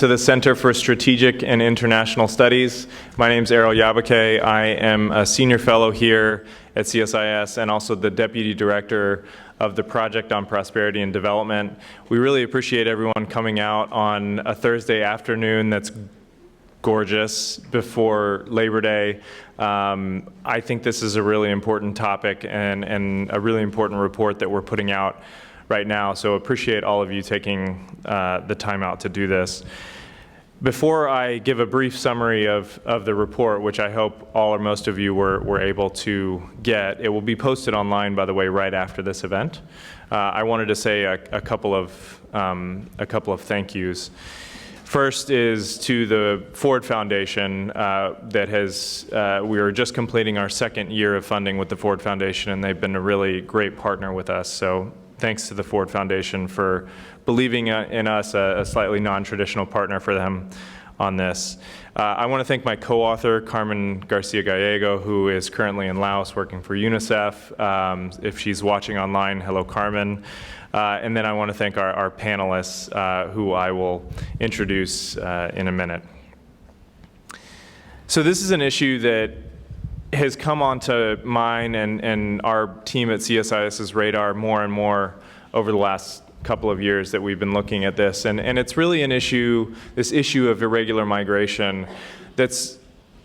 To the Center for Strategic and International Studies. My name is Errol Yabake. I am a senior fellow here at CSIS and also the deputy director of the Project on Prosperity and Development. We really appreciate everyone coming out on a Thursday afternoon that's gorgeous before Labor Day. I think this is a really important topic and a really important report that we're putting out right now, so appreciate all of you taking the time out to do this. Before I give a brief summary of the report, which I hope all or most of you were able to get, it will be posted online, by the way, right after this event. I wanted to say a couple of thank yous. First is to the Ford Foundation that has, we are just completing our second year of funding with the Ford Foundation, and they've been a really great partner with us. So thanks to the Ford Foundation for believing in us, a slightly non-traditional partner for them on this. I want to thank my co-author, Carmen Garcia Gallego, who is currently in Laos working for UNICEF. If she's watching online, hello, Carmen. And then I want to thank our panelists, who I will introduce in a minute. So this is an issue that has come onto mine and our team at CSIS's radar more and more over the last couple of years that we've been looking at this. And it's really an issue, this issue of irregular migration, that's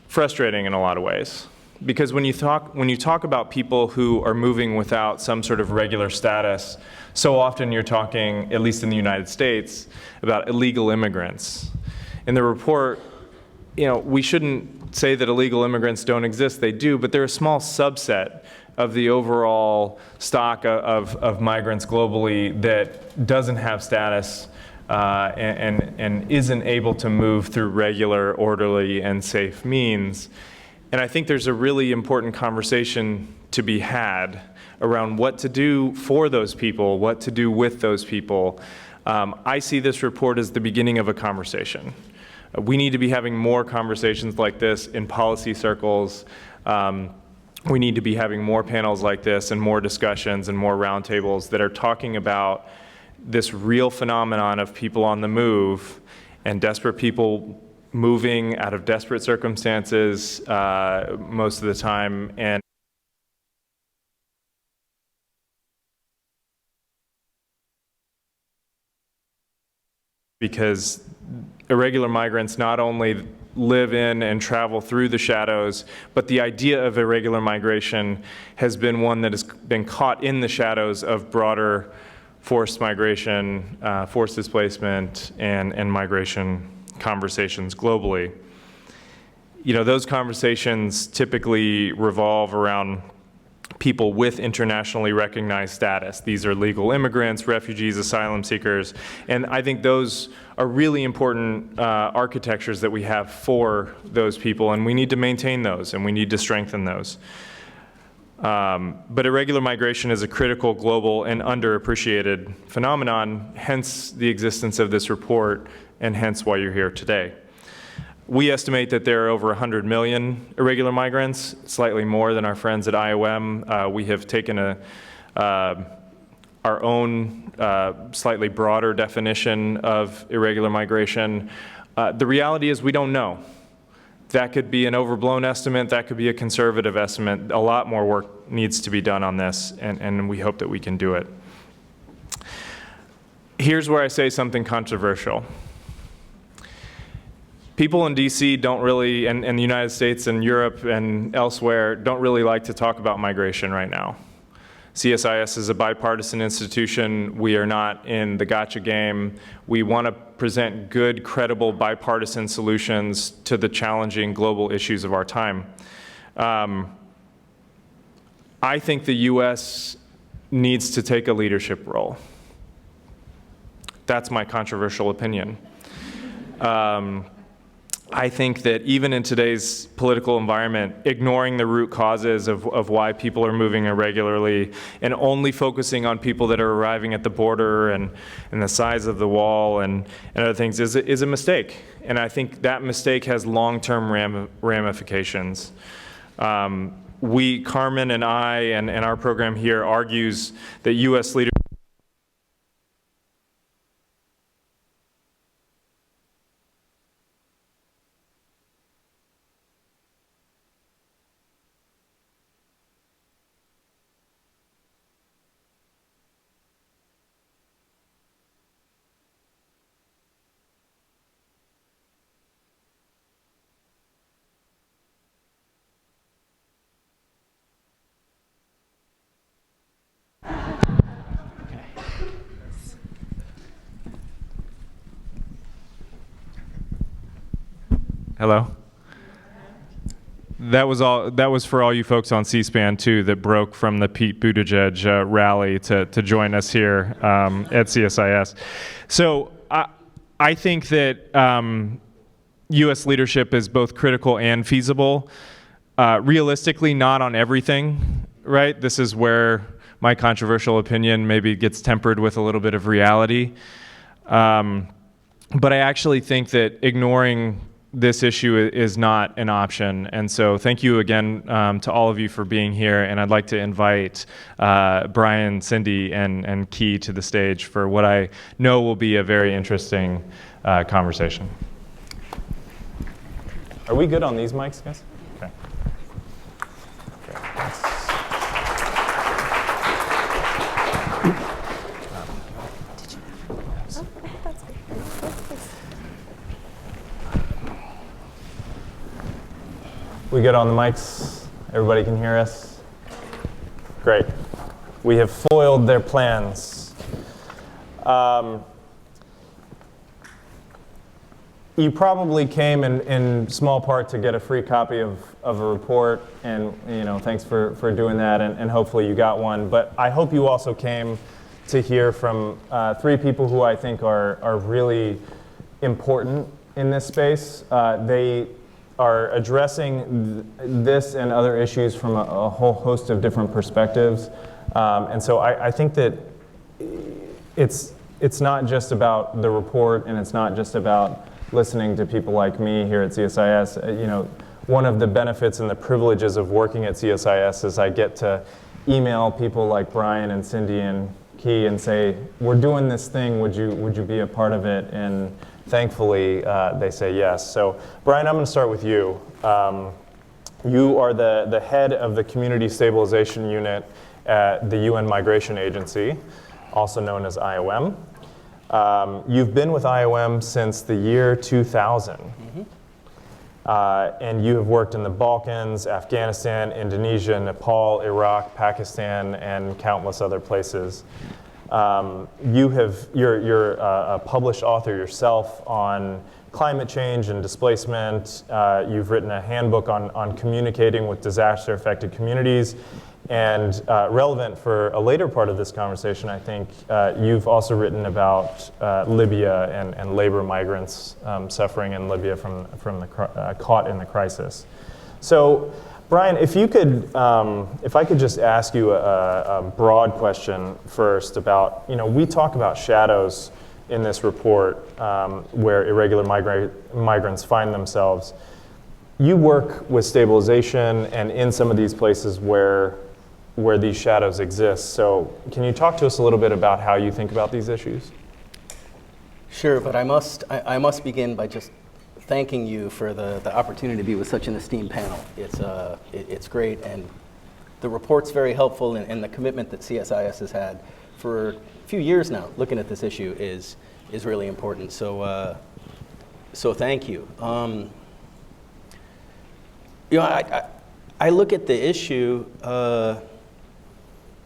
frustrating in a lot of ways. Because when you talk about people who are moving without some sort of regular status, so often you're talking, at least in the United States, about illegal immigrants. In the report, you know, we shouldn't say that illegal immigrants don't exist. They do, but they're a small subset of the overall stock of migrants globally that doesn't have status and isn't able to move through regular, orderly, and safe means. And I think there's a really important conversation to be had around what to do for those people, what to do with those people. I see this report as the beginning of a conversation. We need to be having more conversations like this in policy circles. We need to be having more panels like this and more discussions and more roundtables that are talking about this real phenomenon of people on the move and desperate people moving out of desperate circumstances most of the time. And because irregular migrants not only live in and travel through the shadows, but the idea of irregular migration has been one that has been caught in the shadows of broader forced migration, forced displacement, and migration conversations globally. You know, those conversations typically revolve around people with internationally recognized status. These are legal immigrants, refugees, asylum seekers, and I think those are really important architectures that we have for those people, and we need to maintain those, and we need to strengthen those. But irregular migration is a critical global and underappreciated phenomenon, hence the existence of this report, and hence why you're here today. We estimate that there are over 100 million irregular migrants, slightly more than our friends at IOM. We have taken our own slightly broader definition of irregular migration. The reality is we don't know. That could be an overblown estimate, that could be a conservative estimate. A lot more work needs to be done on this, and we hope that we can do it. Here's where I say something controversial. People in DC don't really, and the United States and Europe and elsewhere, don't really like to talk about migration right now. CSIS is a bipartisan institution. We are not in the gotcha game. We want to present good, credible, bipartisan solutions to the challenging global issues of our time. I think the US needs to take a leadership role. That's my controversial opinion. I think that even in today's political environment, ignoring the root causes of why people are moving irregularly and only focusing on people that are arriving at the border and the size of the wall and other things is a mistake. And I think that mistake has long-term ramifications. Carmen and I and our program here argues that U.S. leadership . Hello? That was for all you folks on C-SPAN too that broke from the Pete Buttigieg rally to join us here at CSIS. So I think that U.S. leadership is both critical and feasible. Realistically, not on everything, right? This is where my controversial opinion maybe gets tempered with a little bit of reality. But I actually think that ignoring this issue is not an option. And so thank you again to all of you for being here. And I'd like to invite Brian, Cindy, and Key to the stage for what I know will be a very interesting conversation. Are we good on these mics, guys? Okay. We good on the mics? Everybody can hear us? Great. We have foiled their plans. You probably came in small part to get a free copy of a report, and thanks for doing that, and hopefully you got one. But I hope you also came to hear from three people who I think are really important in this space. They are addressing this and other issues from a whole host of different perspectives. And so I think that it's not just about the report, and it's not just about listening to people like me here at CSIS. One of the benefits and the privileges of working at CSIS is I get to email people like Brian and Cindy and Key and say, we're doing this thing, would you be a part of it? And thankfully, they say yes. So, Brian, I'm going to start with you. You are the head of the Community Stabilization Unit at the UN Migration Agency, also known as IOM. You've been with IOM since the year 2000. Mm-hmm. And you have worked in the Balkans, Afghanistan, Indonesia, Nepal, Iraq, Pakistan, and countless other places. You're a published author yourself on climate change and displacement. You've written a handbook on communicating with disaster-affected communities. And relevant for a later part of this conversation, I think, you've also written about Libya and labor migrants suffering in Libya from caught in the crisis. So, Brian, if I could just ask you a broad question first about, we talk about shadows in this report where irregular migrants find themselves. You work with stabilization and in some of these places where these shadows exist. So can you talk to us a little bit about how you think about these issues? Sure, but I must begin by just thanking you for the opportunity to be with such an esteemed panel. It's great, and the report's very helpful, and the commitment that CSIS has had for a few years now looking at this issue is really important. So thank you. I look at the issue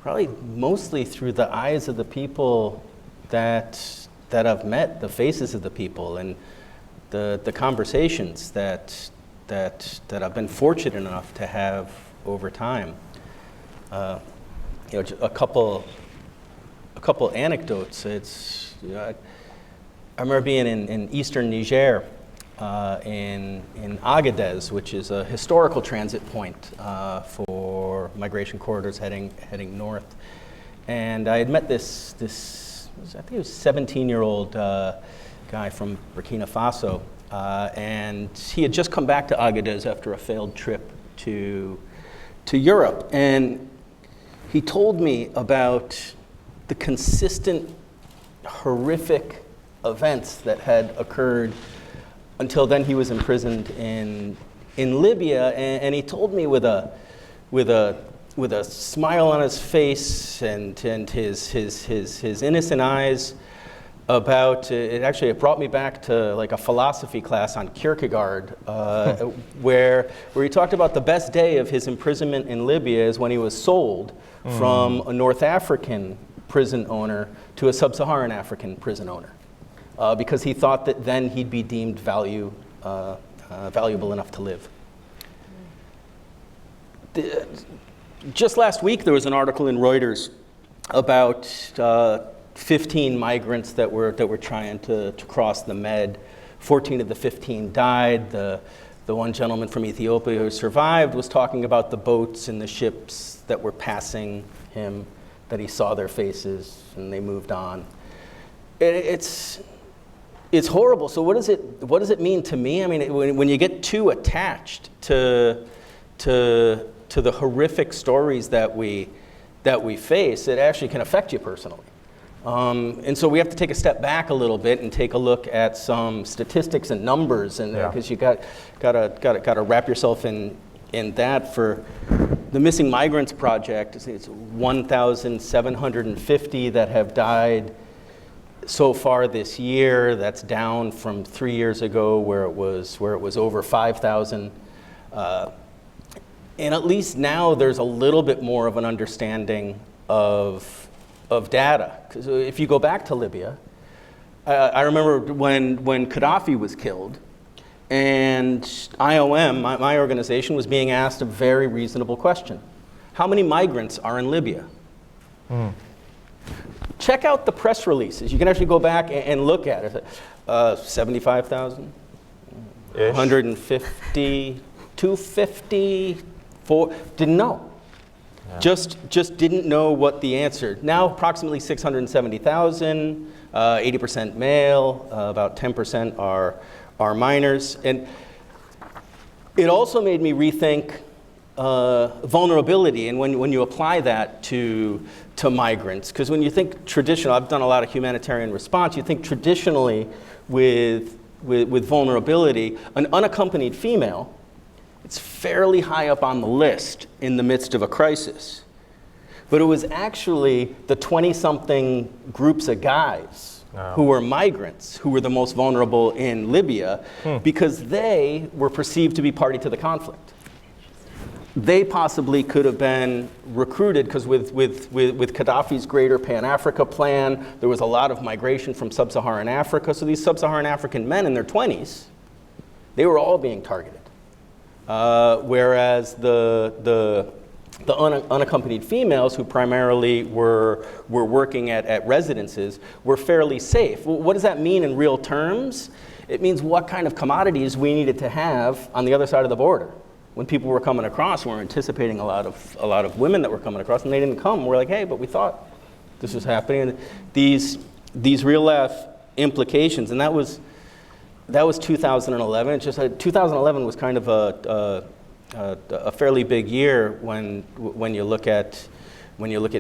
probably mostly through the eyes of the people that I've met, the faces of the people, and the conversations that I've been fortunate enough to have over time. A couple anecdotes. I remember being in eastern Niger, in Agadez, which is a historical transit point for migration corridors heading north, and I had met this I think it was 17-year-old guy from Burkina Faso, and he had just come back to Agadez after a failed trip to Europe, and he told me about the consistent horrific events that had occurred until then. He was imprisoned in Libya, and he told me with a smile on his face and his innocent eyes about it. Actually, it brought me back to like a philosophy class on Kierkegaard, where he talked about the best day of his imprisonment in Libya is when he was sold from a North African prison owner to a sub-Saharan African prison owner, because he thought that then he'd be deemed valuable enough to live. Just last week, there was an article in Reuters about 15 migrants that were trying to cross the Med. 14 of the 15 died. The one gentleman from Ethiopia who survived was talking about the boats and the ships that were passing him, that he saw their faces and they moved on. It's horrible. So what does it mean to me? I mean, when you get too attached to the horrific stories that we face, it actually can affect you personally. And so we have to take a step back a little bit and take a look at some statistics and numbers, and because you gotta wrap yourself in that. For the Missing Migrants Project, it's 1,750 that have died so far this year. That's down from 3 years ago, where it was over 5,000. And at least now there's a little bit more of an understanding of data. Because if you go back to Libya, I remember when Gaddafi was killed, and IOM, my organization, was being asked a very reasonable question. How many migrants are in Libya? Check out the press releases. You can actually go back and look at it. 75,000, 150, 250, 4, didn't know. Yeah. Just didn't know what the answer. Now approximately 670,000, 80% male, about 10% are minors. And it also made me rethink vulnerability, and when you apply that to migrants, because when you think traditional, I've done a lot of humanitarian response, you think traditionally with vulnerability, an unaccompanied female, it's fairly high up on the list in the midst of a crisis. But it was actually the 20-something groups of guys who were migrants who were the most vulnerable in Libya because they were perceived to be party to the conflict. They possibly could have been recruited, because with Gaddafi's greater Pan-Africa plan, there was a lot of migration from sub-Saharan Africa. So these sub-Saharan African men in their 20s, they were all being targeted. Whereas the unaccompanied females, who primarily were working at residences, were fairly safe. Well, what does that mean in real terms? It means what kind of commodities we needed to have on the other side of the border. When people were coming across, we were anticipating a lot of women that were coming across, and they didn't come. We're like, hey, but we thought this was happening. And these real life implications, and that was 2011. It's just 2011 was kind of a fairly big year when you look at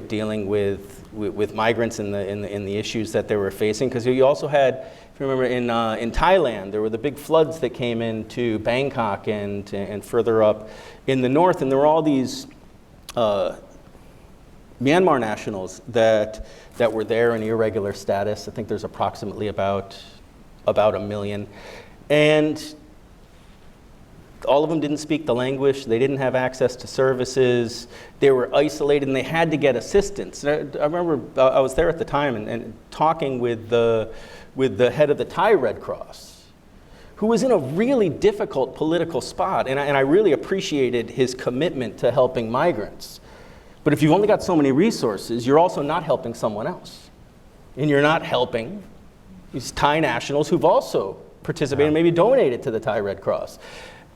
dealing with migrants and the issues that they were facing. Because you also had, if you remember, in Thailand, there were the big floods that came into Bangkok and further up in the north, and there were all these Myanmar nationals that were there in irregular status. I think there's approximately about 1 million. And all of them didn't speak the language. They didn't have access to services. They were isolated, and they had to get assistance. I remember I was there at the time and talking with the head of the Thai Red Cross, who was in a really difficult political spot. And I really appreciated his commitment to helping migrants. But if you've only got so many resources, you're also not helping someone else. And you're not helping these Thai nationals who've also participated and maybe donated to the Thai Red Cross.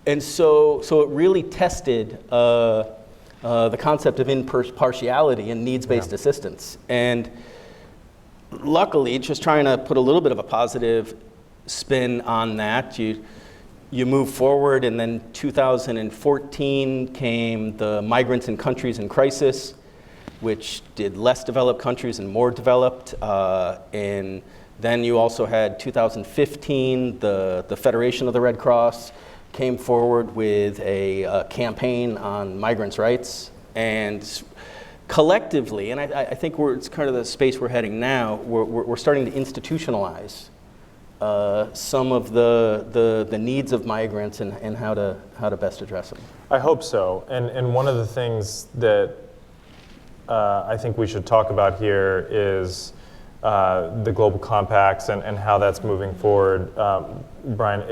And so it really tested the concept of impartiality and needs-based assistance. And luckily, just trying to put a little bit of a positive spin on that, you move forward, and then 2014 came the Migrants in Countries in Crisis, which did less developed countries and more developed. And then you also had 2015, the Federation of the Red Cross came forward with a campaign on migrants' rights. And collectively, and I think it's kind of the space we're heading now, we're starting to institutionalize some of the needs of migrants and how to best address them. I hope so. And one of the things that I think we should talk about here is the global compacts and how that's moving forward. Brian,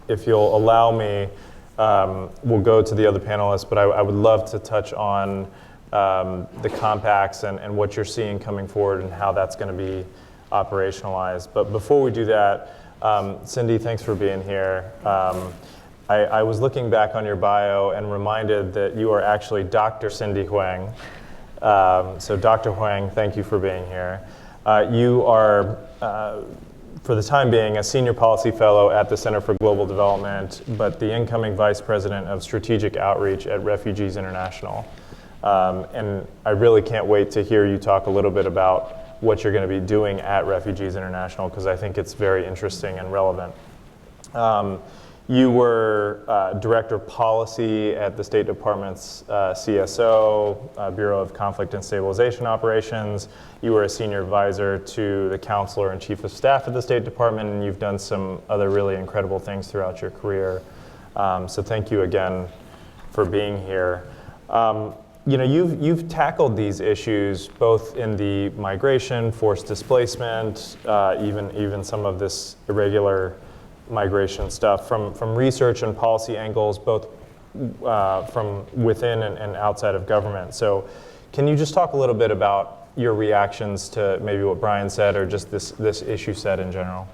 if you'll allow me, we'll go to the other panelists, but I would love to touch on the compacts and what you're seeing coming forward and how that's going to be operationalized. But before we do that, Cindy, thanks for being here. I was looking back on your bio and reminded that you are actually Dr. Cindy Huang. So Dr. Huang, thank you for being here. You are, for the time being, a senior policy fellow at the Center for Global Development, but the incoming vice president of strategic outreach at Refugees International. And I really can't wait to hear you talk a little bit about what you're going to be doing at Refugees International, because I think it's very interesting and relevant. You were Director of Policy at the State Department's CSO, Bureau of Conflict and Stabilization Operations. You were a senior advisor to the Counselor and Chief of Staff at the State Department, and you've done some other really incredible things throughout your career. So thank you again for being here. You've tackled these issues both in the migration, forced displacement, even some of this irregular migration stuff from research and policy angles, both from within and outside of government. So can you just talk a little bit about your reactions to maybe what Brian said or just this issue set in general?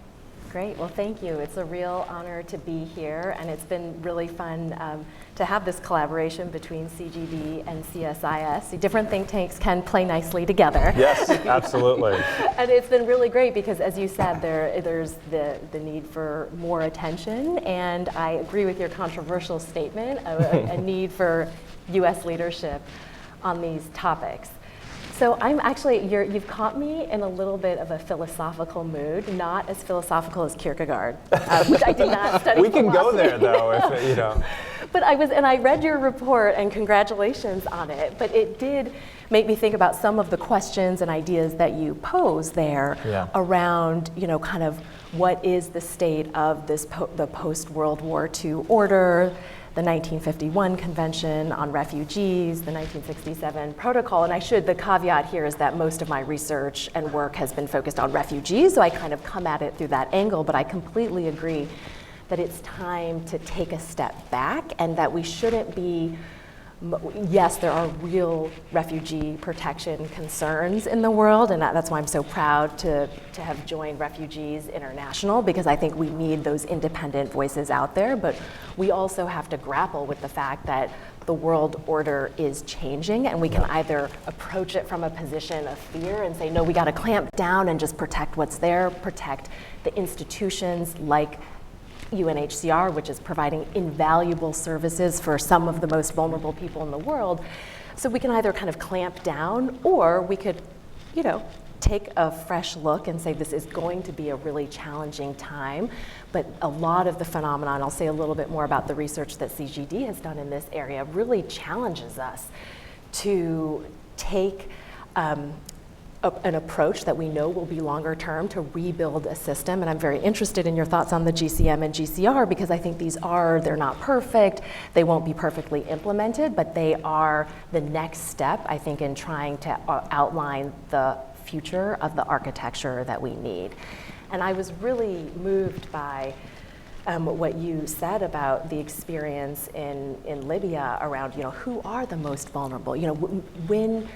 Great, well thank you. It's a real honor to be here, and it's been really fun to have this collaboration between CGD and CSIS. Different think tanks can play nicely together. Yes, absolutely. And it's been really great because, as you said, there's the need for more attention, and I agree with your controversial statement, a need for US leadership on these topics. So I'm actually, you've caught me in a little bit of a philosophical mood, not as philosophical as Kierkegaard, which I did not study. We can go there though, if you know. But I read your report, and congratulations on it, but it did make me think about some of the questions and ideas that you pose there around, kind of what is the state of the post-World War II order, the 1951 Convention on Refugees, the 1967 Protocol, and the caveat here is that most of my research and work has been focused on refugees, so I kind of come at it through that angle, but I completely agree that it's time to take a step back and that we shouldn't be, yes, there are real refugee protection concerns in the world, and that's why I'm so proud to have joined Refugees International, because I think we need those independent voices out there, but we also have to grapple with the fact that the world order is changing, and we can either approach it from a position of fear and say, no, we got to clamp down and just protect what's there, protect the institutions like UNHCR, which is providing invaluable services for some of the most vulnerable people in the world. So we can either kind of clamp down, or we could, take a fresh look and say this is going to be a really challenging time. But a lot of the phenomena, and I'll say a little bit more about the research that CGD has done in this area, really challenges us to take an approach that we know will be longer term to rebuild a system. And I'm very interested in your thoughts on the GCM and GCR, because I think they're not perfect, they won't be perfectly implemented, but they are the next step, I think, in trying to outline the future of the architecture that we need. And I was really moved by what you said about the experience in Libya around, who are the most vulnerable? When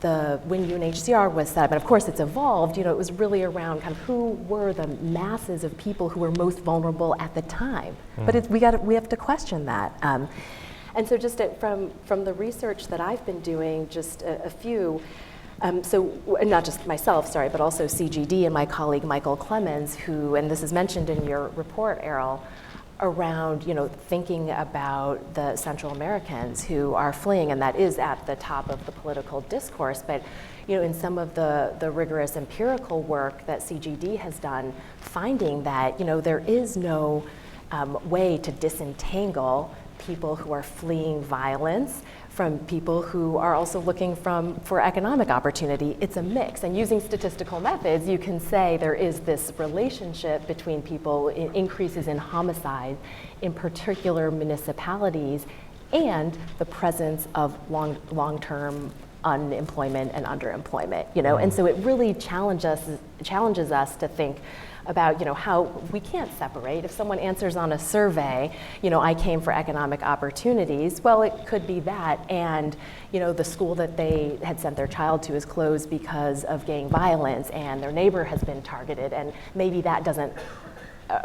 UNHCR was set up, and of course it's evolved, it was really around kind of who were the masses of people who were most vulnerable at the time. But we have to question that. And so just from the research that I've been doing, just a few, so not just myself, but also CGD and my colleague Michael Clemens, who, and this is mentioned in your report, Errol, around thinking about the Central Americans who are fleeing, and that is at the top of the political discourse. But in some of the rigorous empirical work that CGD has done, finding that there is no way to disentangle people who are fleeing violence from people who are also looking for economic opportunity. It's a mix, and using statistical methods, you can say there is this relationship between people, increases in homicide in particular municipalities, and the presence of long-term unemployment and underemployment, and so it really challenges us to think about, how we can't separate. If someone answers on a survey, I came for economic opportunities, well, it could be that, and, the school that they had sent their child to is closed because of gang violence, and their neighbor has been targeted, and maybe that doesn't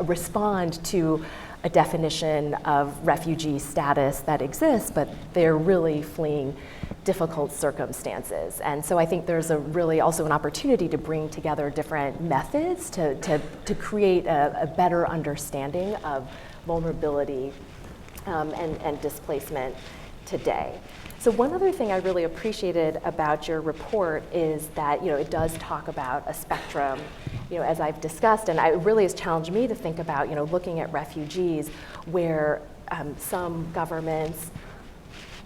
respond to a definition of refugee status that exists, but they're really fleeing difficult circumstances. And so I think there's really also an opportunity to bring together different methods to create a better understanding of vulnerability and displacement today. So one other thing I really appreciated about your report is that it does talk about a spectrum, as I've discussed, and it really has challenged me to think about looking at refugees where some governments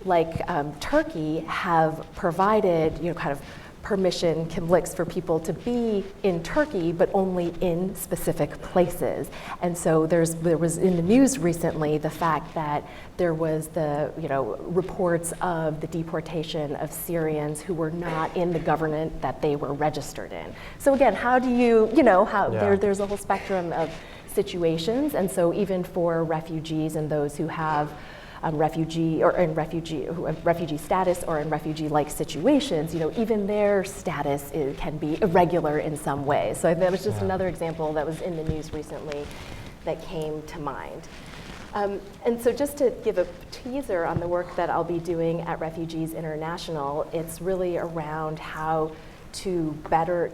like Turkey have provided kind of permission, kimliks, for people to be in Turkey, but only in specific places. And so there was in the news recently the fact that there was the reports of the deportation of Syrians who were not in the government that they were registered in. So again, how do there's a whole spectrum of situations, and so even for refugees and those who have refugee status or in refugee-like situations, even their status can be irregular in some way. So that was just another example that was in the news recently that came to mind. And so just to give a teaser on the work that I'll be doing at Refugees International, it's really around how to better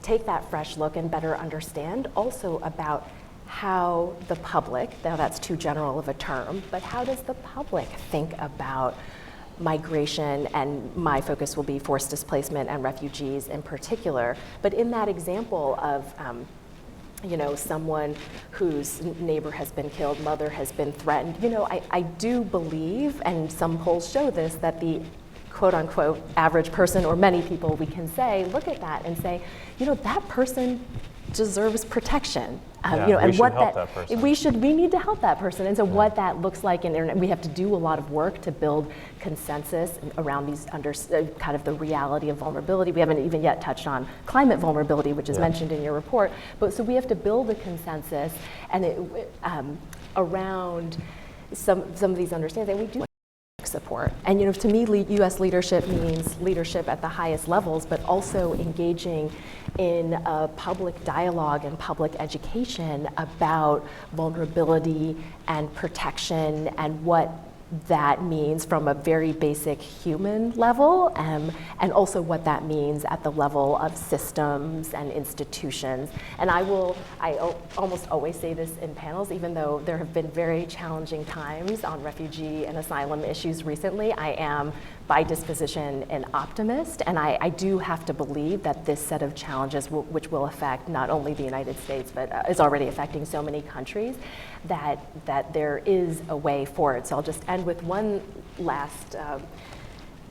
take that fresh look and better understand also about how the public, now that's too general of a term, but how does the public think about migration? And my focus will be forced displacement and refugees in particular. But in that example of someone whose neighbor has been killed, mother has been threatened, I do believe, and some polls show this, that the quote unquote average person, or many people, we can say, look at that and say, that person deserves protection. We should help that person. We need to help that person. And so what that looks like, and we have to do a lot of work to build consensus around these kind of the reality of vulnerability. We haven't even yet touched on climate vulnerability, which is mentioned in your report. But so we have to build a consensus and around some of these understandings. And we do support. And to me, U.S. leadership means leadership at the highest levels, but also engaging in a public dialogue and public education about vulnerability and protection and what that means from a very basic human level, and also what that means at the level of systems and institutions. And I almost always say this in panels, even though there have been very challenging times on refugee and asylum issues recently, I am by disposition an optimist, and I do have to believe that this set of challenges, which will affect not only the United States, but is already affecting so many countries, that there is a way forward. So I'll just end with one last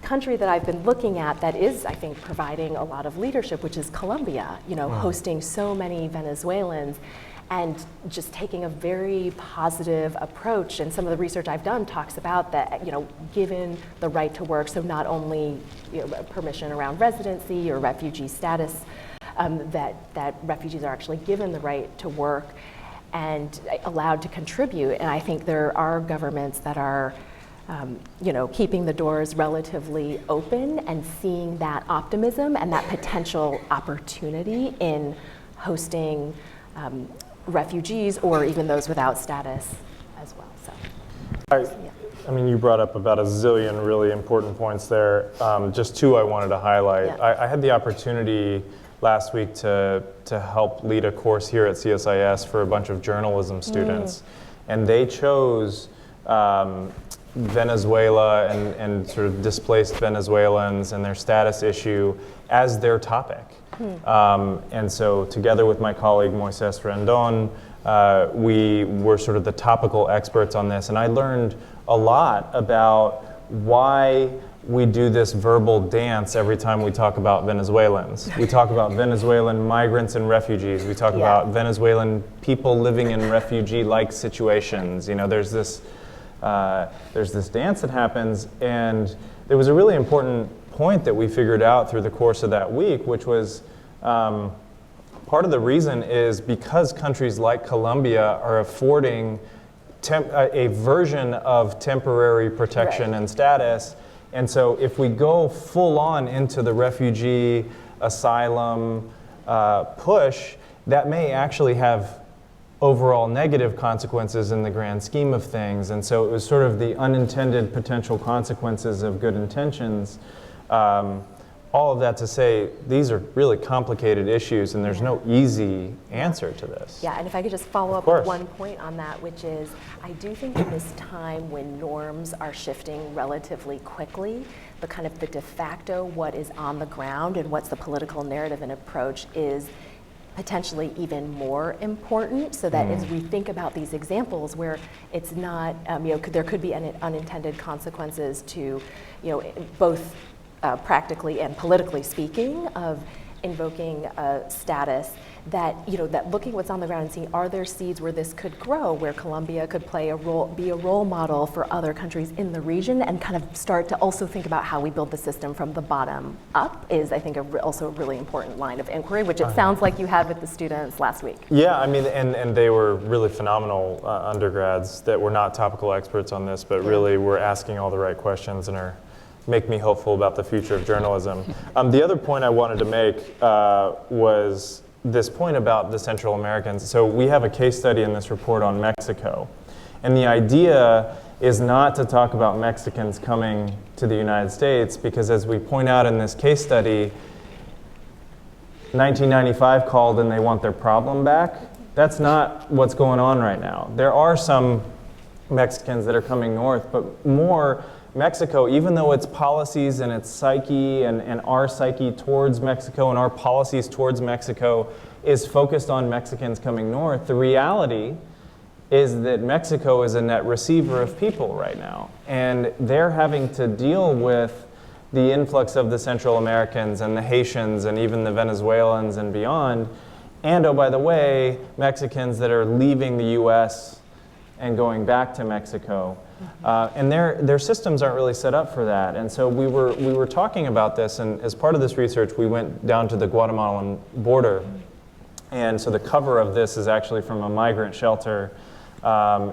country that I've been looking at that is, I think, providing a lot of leadership, which is Colombia, hosting so many Venezuelans and just taking a very positive approach. And some of the research I've done talks about that, given the right to work, so not only permission around residency or refugee status, that refugees are actually given the right to work and allowed to contribute. And I think there are governments that are keeping the doors relatively open and seeing that optimism and that potential opportunity in hosting refugees or even those without status as well. So, I mean, you brought up about a zillion really important points there. Just two I wanted to highlight. Yeah. I had the opportunity last week to help lead a course here at CSIS for a bunch of journalism students, and they chose Venezuela and sort of displaced Venezuelans and their status issue as their topic. And so together with my colleague Moises Rendon, we were sort of the topical experts on this, and I learned a lot about why we do this verbal dance every time we talk about Venezuelans. We talk about Venezuelan migrants and refugees. We talk about Venezuelan people living in refugee-like situations. There's this dance that happens, and there was a really important point that we figured out through the course of that week, which was part of the reason is because countries like Colombia are affording a version of temporary protection and status. And so if we go full on into the refugee asylum push, that may actually have overall negative consequences in the grand scheme of things. And so it was sort of the unintended potential consequences of good intentions. All of that to say, these are really complicated issues, and there's no easy answer to this. Yeah, and if I could just follow up with one point on that, which is, I do think in this time when norms are shifting relatively quickly, the kind of the de facto, what is on the ground and what's the political narrative and approach is potentially even more important, so that as we think about these examples where it's not, there could be unintended consequences to, both practically and politically speaking, of invoking a status, that that looking what's on the ground and seeing, are there seeds where this could grow, where Colombia could play a role, be a role model for other countries in the region, and kind of start to also think about how we build the system from the bottom up is, I think, also a really important line of inquiry, which it sounds like you had with the students last week. Yeah, I mean, and they were really phenomenal undergrads that were not topical experts on this, but really were asking all the right questions and make me hopeful about the future of journalism. The other point I wanted to make was this point about the Central Americans. So we have a case study in this report on Mexico. And the idea is not to talk about Mexicans coming to the United States, because as we point out in this case study, 1995 called and they want their problem back. That's not what's going on right now. There are some Mexicans that are coming north, but more Mexico, even though its policies and its psyche and our psyche towards Mexico and our policies towards Mexico is focused on Mexicans coming north, the reality is that Mexico is a net receiver of people right now. And they're having to deal with the influx of the Central Americans and the Haitians and even the Venezuelans and beyond. And oh, by the way, Mexicans that are leaving the US and going back to Mexico. And their systems aren't really set up for that. And so we were talking about this, and as part of this research, we went down to the Guatemalan border. And so the cover of this is actually from a migrant shelter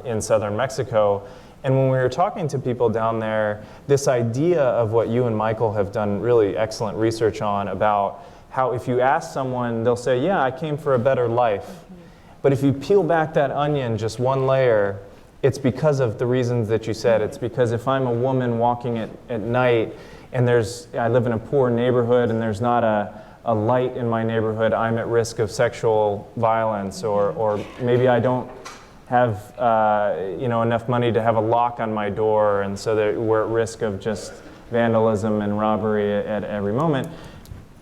in southern Mexico. And when we were talking to people down there, this idea of what you and Michael have done really excellent research on, about how if you ask someone, they'll say, yeah, I came for a better life. But if you peel back that onion just one layer, it's because of the reasons that you said. It's because if I'm a woman walking at night and I live in a poor neighborhood and there's not a light in my neighborhood, I'm at risk of sexual violence, or maybe I don't have enough money to have a lock on my door, and so that we're at risk of just vandalism and robbery at every moment.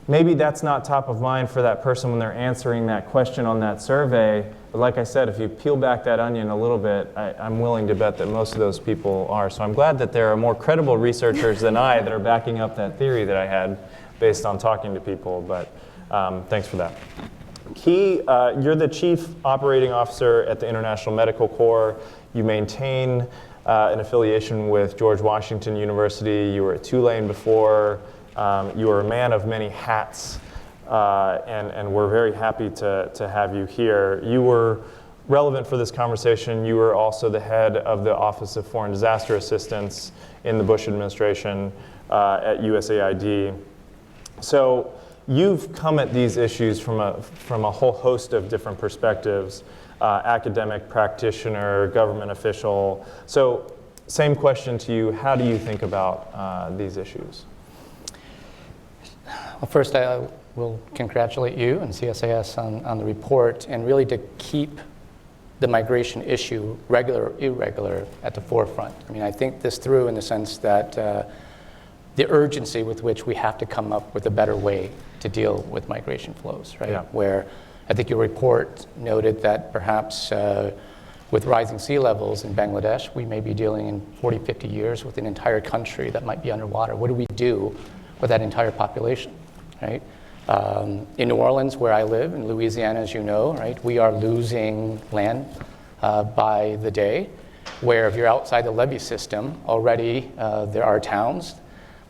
Maybe that's not top of mind for that person when they're answering that question on that survey. But like I said, if you peel back that onion a little bit, I'm willing to bet that most of those people are. So I'm glad that there are more credible researchers than I that are backing up that theory that I had based on talking to people. But thanks for that. You're the Chief Operating Officer at the International Medical Corps. You maintain an affiliation with George Washington University. You were at Tulane before. You are a man of many hats, and we're very happy to have you here. You were relevant for this conversation. You were also the head of the Office of Foreign Disaster Assistance in the Bush administration at USAID. So you've come at these issues from a whole host of different perspectives, academic, practitioner, government official. So same question to you, how do you think about these issues? Well, first, I will congratulate you and CSIS on the report, and really to keep the migration issue, regular, irregular, at the forefront. I mean, I think this through in the sense that the urgency with which we have to come up with a better way to deal with migration flows, right? Yeah. Where I think your report noted that perhaps with rising sea levels in Bangladesh, we may be dealing in 40, 50 years with an entire country that might be underwater. What do we do with that entire population, right? In New Orleans, where I live, in Louisiana, as you know, right, we are losing land by the day, where if you're outside the levee system, already there are towns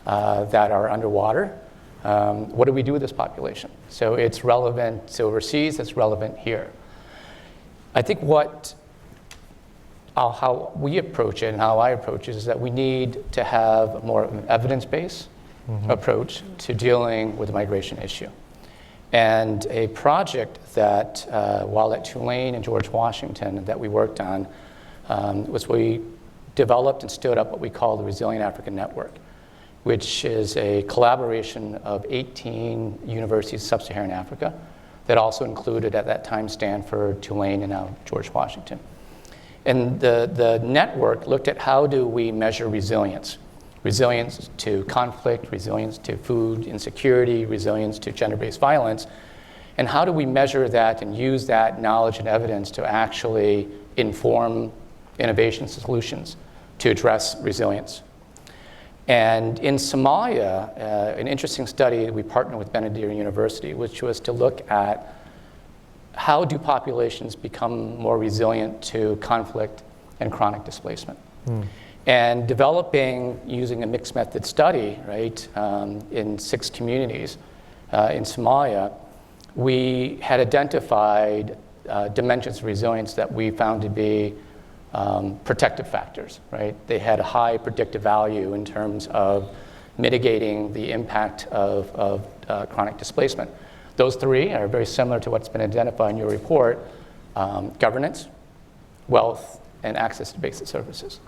that are underwater. What do we do with this population? So it's relevant overseas, it's relevant here. I think how we approach it and how I approach it is that we need to have more of an evidence-based approach to dealing with the migration issue. And a project that, while at Tulane and George Washington, that we worked on was we developed and stood up what we call the Resilient Africa Network, which is a collaboration of 18 universities in sub-Saharan Africa that also included at that time Stanford, Tulane, and now George Washington. And the network looked at how do we measure resilience. Resilience to conflict, resilience to food insecurity, resilience to gender-based violence, and how do we measure that and use that knowledge and evidence to actually inform innovation solutions to address resilience. And in Somalia, an interesting study, we partnered with Benedictine University, which was to look at how do populations become more resilient to conflict and chronic displacement. And developing, using a mixed method study, right, in 6 communities in Somalia, we had identified dimensions of resilience that we found to be protective factors, right? They had a high predictive value in terms of mitigating the impact of chronic displacement. Those 3 are very similar to what's been identified in your report: governance, wealth, and access to basic services.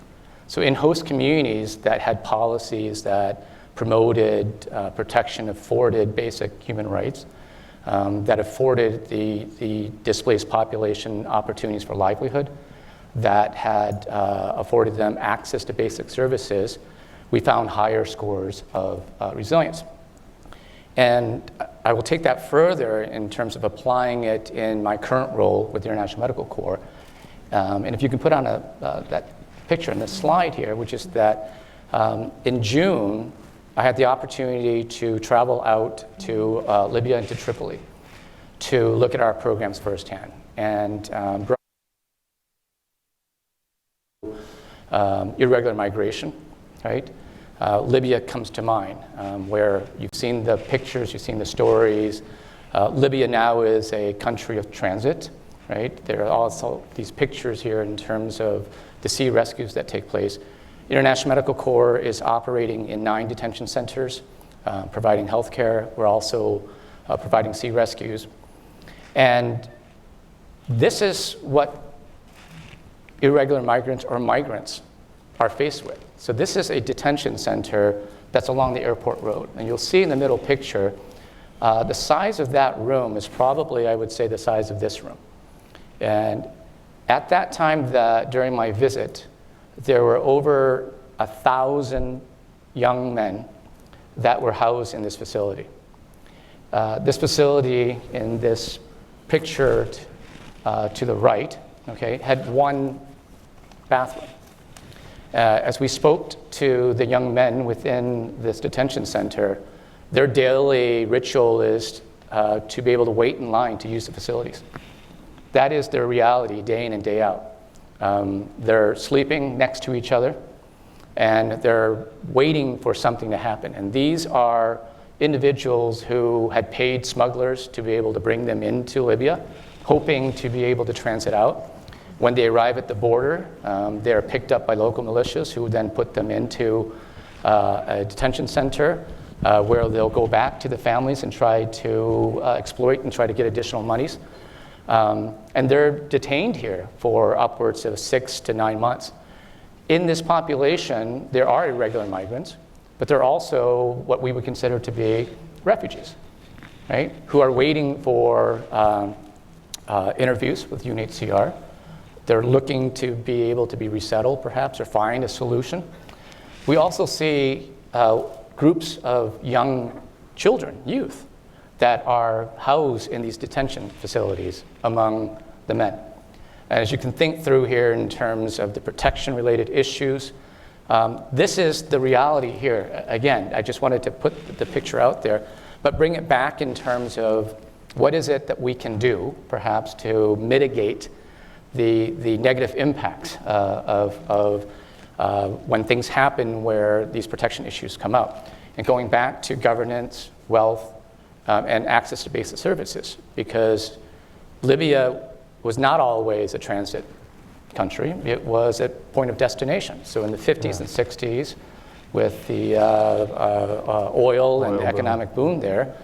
So in host communities that had policies that promoted protection, afforded basic human rights, that afforded the displaced population opportunities for livelihood, that had afforded them access to basic services, we found higher scores of resilience. And I will take that further in terms of applying it in my current role with the International Medical Corps. And if you can put on that picture in this slide here, which is that in June, I had the opportunity to travel out to Libya and to Tripoli to look at our programs firsthand. And irregular migration, right? Libya comes to mind, where you've seen the pictures, you've seen the stories. Libya now is a country of transit, right? There are also these pictures here in terms of the sea rescues that take place. International Medical Corps is operating in 9 detention centers, providing health care. We're also providing sea rescues. And this is what irregular migrants or migrants are faced with. So this is a detention center that's along the airport road. And you'll see in the middle picture, the size of that room is probably, I would say, the size of this room. And at that time, during my visit, there were over 1,000 young men that were housed in this facility. This facility in this picture to the right, okay, had 1 bathroom. As we spoke to the young men within this detention center, their daily ritual is to be able to wait in line to use the facilities. That is their reality day in and day out. They're sleeping next to each other, and they're waiting for something to happen. And these are individuals who had paid smugglers to be able to bring them into Libya, hoping to be able to transit out. When they arrive at the border, they're picked up by local militias who then put them into a detention center where they'll go back to the families and try to exploit and try to get additional monies. And they're detained here for upwards of 6 to 9 months. In this population, there are irregular migrants, but there are also what we would consider to be refugees, right? Who are waiting for interviews with UNHCR. They're looking to be able to be resettled, perhaps, or find a solution. We also see groups of young children, youth, that are housed in these detention facilities among the men. And as you can think through here in terms of the protection-related issues, this is the reality here. Again, I just wanted to put the picture out there, but bring it back in terms of what is it that we can do, perhaps, to mitigate the negative impacts of when things happen where these protection issues come up. and going back to governance, wealth, and access to basic services, because Libya was not always a transit country. It was a point of destination. So in the 50s and 60s, with the oil and the economic boom there,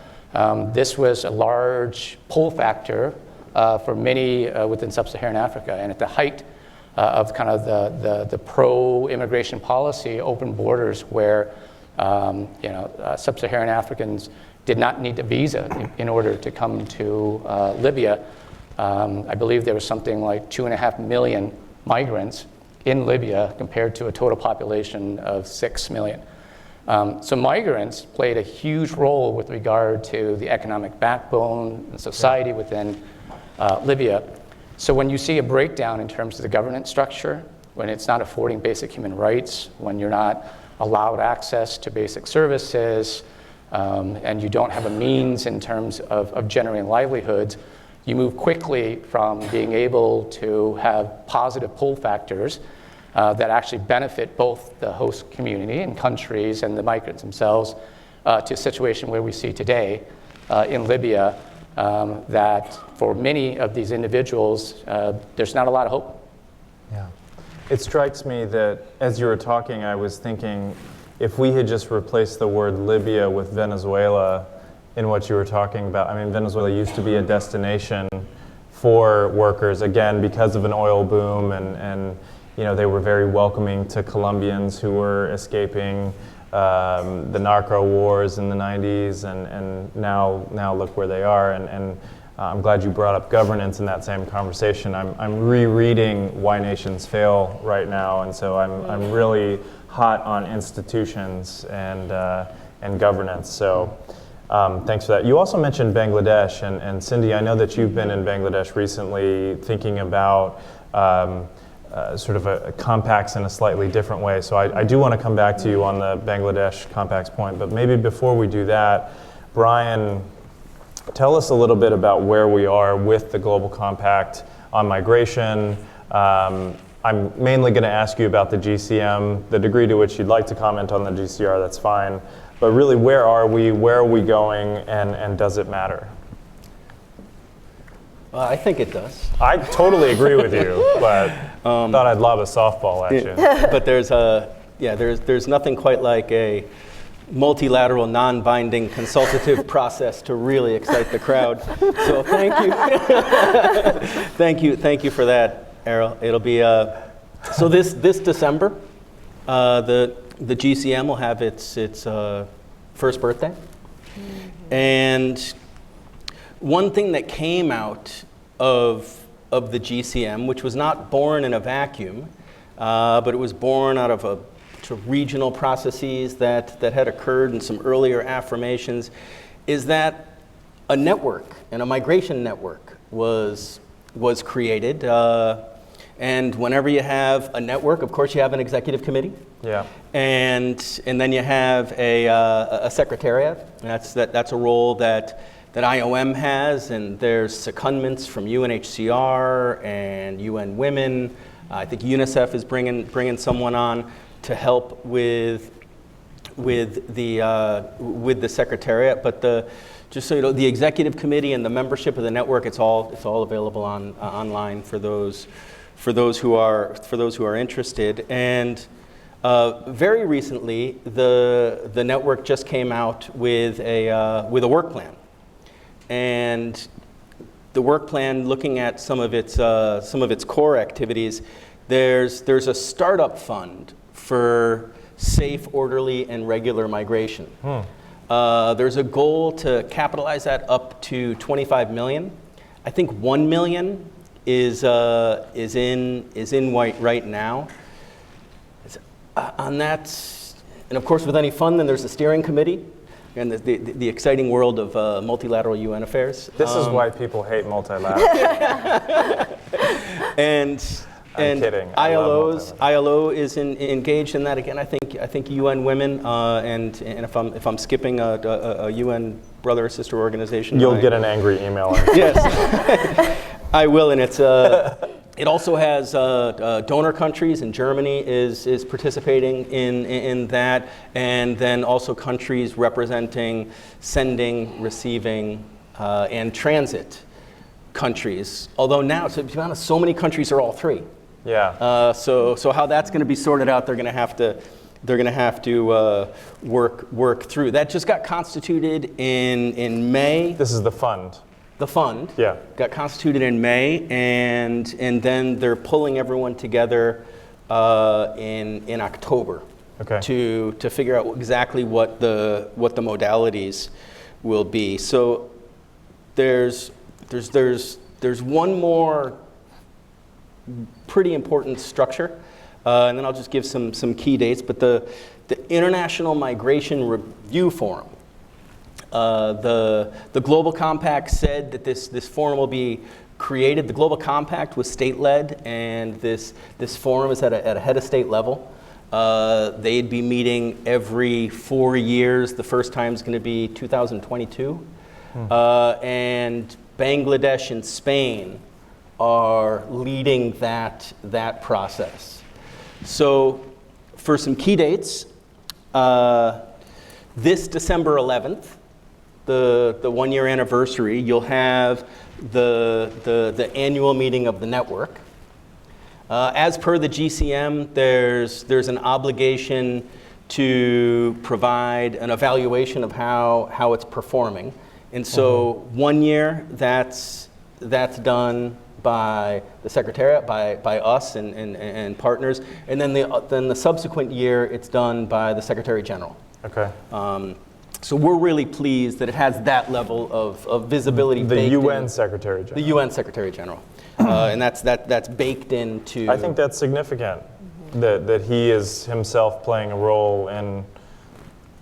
this was a large pull factor for many within sub-Saharan Africa. And at the height of kind of the pro-immigration policy, open borders, where sub-Saharan Africans did not need a visa in order to come to Libya. I believe there was something like 2.5 million migrants in Libya compared to a total population of 6 million. So migrants played a huge role with regard to the economic backbone and society within Libya. So when you see a breakdown in terms of the governance structure, when it's not affording basic human rights, when you're not allowed access to basic services, and you don't have a means in terms of generating livelihoods, you move quickly from being able to have positive pull factors that actually benefit both the host community and countries and the migrants themselves to a situation where we see today in Libya that for many of these individuals, there's not a lot of hope. Yeah. It strikes me that as you were talking, I was thinking if we had just replaced the word Libya with Venezuela in what you were talking about. I mean, Venezuela used to be a destination for workers, again, because of an oil boom, and they were very welcoming to Colombians who were escaping the narco wars in the 90s, and now look where they are. And I'm glad you brought up governance in that same conversation. I'm rereading Why Nations Fail right now, and so I'm really hot on institutions and governance. So thanks for that. You also mentioned Bangladesh, and Cindy, I know that you've been in Bangladesh recently thinking about sort of compacts in a slightly different way. So I do want to come back to you on the Bangladesh compacts point, but maybe before we do that, Brian, tell us a little bit about where we are with the Global Compact on migration. I'm mainly going to ask you about the GCM, the degree to which you'd like to comment on the GCR, that's fine. But really, where are we going, and does it matter? I think it does. I totally agree with you, but thought I'd lob a softball at you. But there's nothing quite like a multilateral, non-binding, consultative process to really excite the crowd. So thank you, thank you for that, Errol. It'll be so this December, the GCM will have its first birthday, and one thing that came out of the GCM, which was not born in a vacuum, but it was born out of regional processes that had occurred and some earlier affirmations, is that a network and a migration network was created. And whenever you have a network, of course, you have an executive committee. Yeah. And then you have a secretariat. That's a role that IOM has, and there's secondments from UNHCR and UN Women. I think UNICEF is bringing someone on to help with the secretariat. But just so you know, the executive committee and the membership of the network, it's all available online for those who are interested. And very recently, the network just came out with a work plan, and the work plan, looking at some of its core activities, there's a startup fund for safe, orderly, and regular migration. There's a goal to capitalize that up to 25 million. I think 1 million is in white right now. On that, and of course, with any fund, then there's a steering committee, and the exciting world of multilateral UN affairs. This is why people hate multilateral. I'm kidding. ILO is engaged in that again. I think UN Women, and if I'm skipping a UN brother or sister organization, you'll get an angry email. Yes, I will, and it's It also has donor countries, and Germany is participating in that, and then also countries representing sending, receiving, and transit countries. Although now, to be honest, so many countries are all three. Yeah. So how that's going to be sorted out, they're going to have to work through. That just got constituted in May. This is the fund. The fund, Yeah. got constituted in May, and then they're pulling everyone together in October, Okay. to figure out exactly what the modalities will be. So there's one more pretty important structure, and then I'll just give some key dates. But the International Migration Review Forum. The Global Compact said that this forum will be created. The Global Compact was state-led, and this forum is at a head of state level. They'd be meeting every 4 years. The first time is going to be 2022. And Bangladesh and Spain are leading that process. So for some key dates, this December 11th, the 1-year anniversary, you'll have the annual meeting of the network. As per the GCM, there's an obligation to provide an evaluation of how it's performing. And so 1 year, that's done by the Secretariat, by us and partners. And then the subsequent year, it's done by the Secretary General. Okay. So we're really pleased that it has that level of visibility. The baked UN in. Secretary General. The UN Secretary General, and that's baked into. I think that's significant, that he is himself playing a role in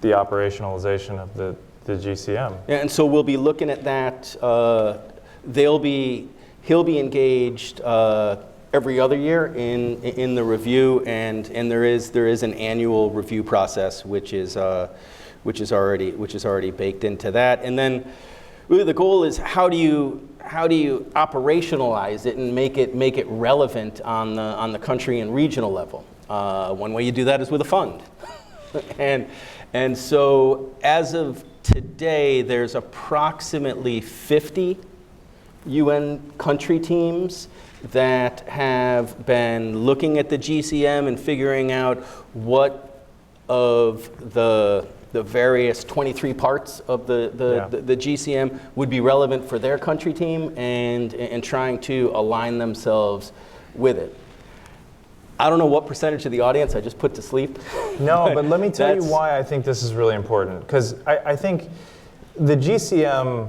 the operationalization of the GCM. Yeah, and so we'll be looking at that. He'll be engaged every other year in the review, and there is an annual review process, which is already baked into that. And then really the goal is how do you operationalize it and make it relevant on the country and regional level. One way you do that is with a fund. and so as of today, there's approximately 50 UN country teams that have been looking at the GCM and figuring out what of the various 23 parts of the GCM would be relevant for their country team, and trying to align themselves with it. I don't know what percentage of the audience I just put to sleep. No, but let me tell you why I think this is really important. Because I think the GCM,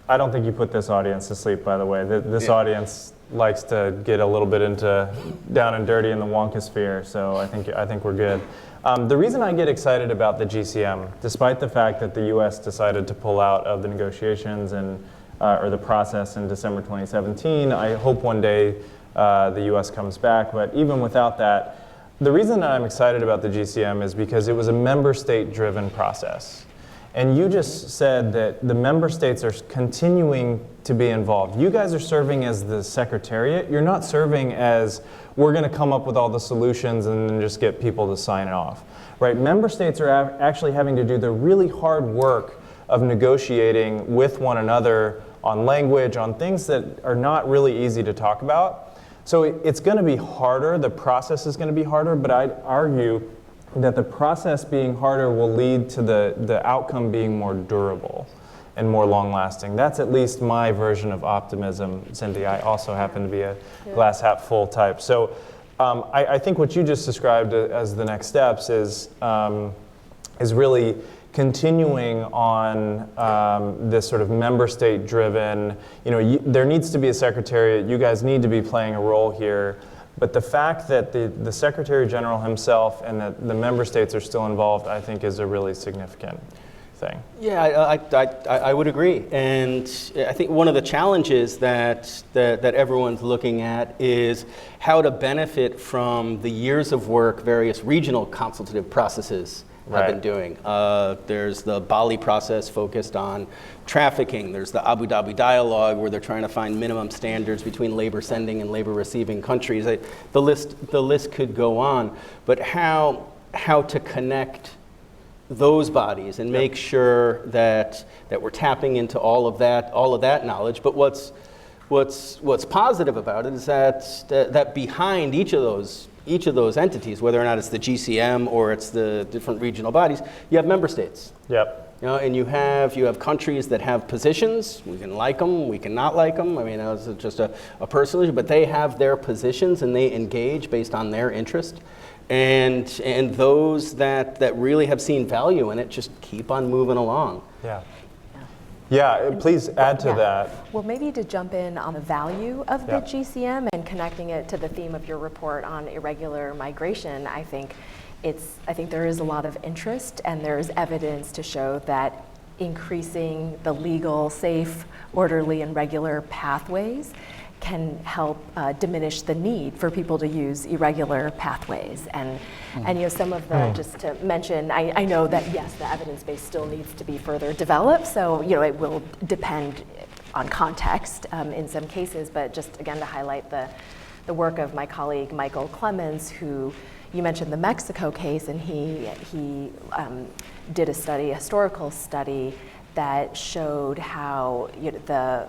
I don't think you put this audience to sleep, by the way. This audience likes to get a little bit into down and dirty in the wonka sphere, so I think we're good. The reason I get excited about the GCM, despite the fact that the U.S. decided to pull out of the negotiations or the process in December 2017, I hope one day the U.S. comes back. But even without that, the reason I'm excited about the GCM is because it was a member state-driven process. And you just said that the member states are continuing to be involved. You guys are serving as the secretariat. You're not serving as, we're going to come up with all the solutions and then just get people to sign it off. Right? Member states are actually having to do the really hard work of negotiating with one another on language, on things that are not really easy to talk about. So it's going to be harder. The process is going to be harder, but I'd argue that the process being harder will lead to the outcome being more durable and more long-lasting. That's at least my version of optimism, Cindy. I also happen to be a glass half full type. So I think what you just described as the next steps is really continuing on this sort of member state driven, there needs to be a secretariat, you guys need to be playing a role here. But the fact that the Secretary General himself and that the member states are still involved, I think, is a really significant thing. Yeah, I would agree. And I think one of the challenges that everyone's looking at is how to benefit from the years of work various regional consultative processes have been doing. There's the Bali process focused on trafficking. There's the Abu Dhabi dialogue where they're trying to find minimum standards between labor sending and labor receiving countries. The list could go on, but how to connect those bodies and make sure that we're tapping into all of that knowledge. But what's positive about it is that behind each of those entities, whether or not it's the GCM or it's the different regional bodies, you have member states. Yep. You know, and you have countries that have positions. We can like them, we can not like them. I mean, that's just a personal issue, but they have their positions and they engage based on their interest. And those that really have seen value in it just keep on moving along. Yeah. Yeah, please add to that. Well, maybe to jump in on the value of the GCM and connecting it to the theme of your report on irregular migration, I think there is a lot of interest and there's evidence to show that increasing the legal, safe, orderly, and regular pathways can help diminish the need for people to use irregular pathways. And some of the, just to mention, I know that yes, the evidence base still needs to be further developed, so it will depend on context in some cases, but just again to highlight the work of my colleague Michael Clemens, who you mentioned the Mexico case, and he did a historical study that showed how the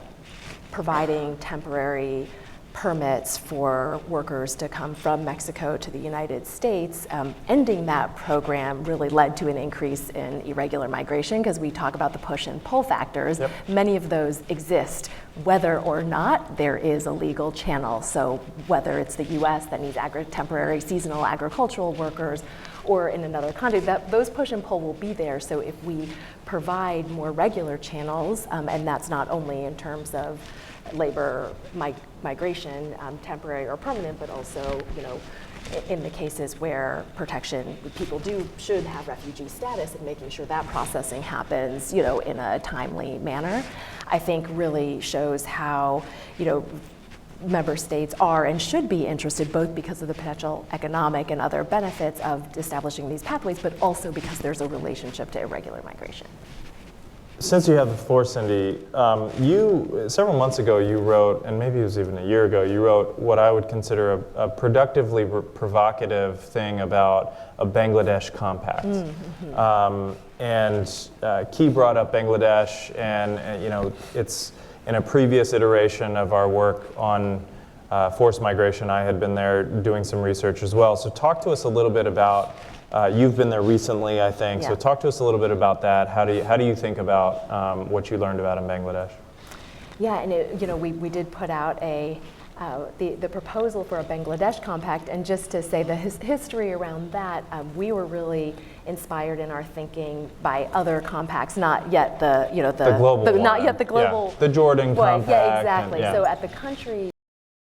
providing temporary permits for workers to come from Mexico to the United States, ending that program really led to an increase in irregular migration, because we talk about the push and pull factors. Yep. Many of those exist whether or not there is a legal channel. So whether it's the US that needs temporary seasonal agricultural workers, or in another country, those push and pull will be there. So if we provide more regular channels, and that's not only in terms of labor migration, temporary or permanent, but also, in the cases where people should have refugee status, and making sure that processing happens, in a timely manner, I think really shows how, member states are and should be interested, both because of the potential economic and other benefits of establishing these pathways, but also because there's a relationship to irregular migration. Since you have the floor, Cindy, several months ago you wrote, and maybe it was even a year ago, you wrote what I would consider a productively provocative thing about a Bangladesh compact. And Key brought up Bangladesh, and it's in a previous iteration of our work on forced migration. I had been there doing some research as well. So talk to us a little bit about. You've been there recently, I think. Yeah. So talk to us a little bit about that. How do you think about what you learned about in Bangladesh? Yeah, and we did put out the proposal for a Bangladesh compact, and just to say the history around that, we were really inspired in our thinking by other compacts, not yet the global one. Not yet the global, the Jordan compact. Yeah, exactly. So at the country.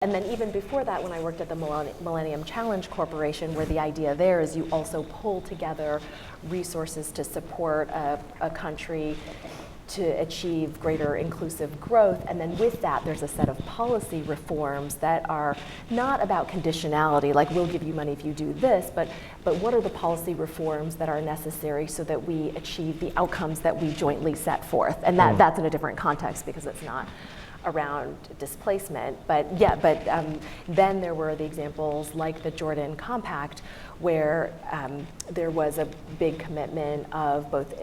And then even before that, when I worked at the Millennium Challenge Corporation, where the idea there is you also pull together resources to support a country to achieve greater inclusive growth. And then with that, there's a set of policy reforms that are not about conditionality, like we'll give you money if you do this, but what are the policy reforms that are necessary so that we achieve the outcomes that we jointly set forth? And that's in a different context, because it's not around displacement, then there were the examples like the Jordan Compact, where there was a big commitment of both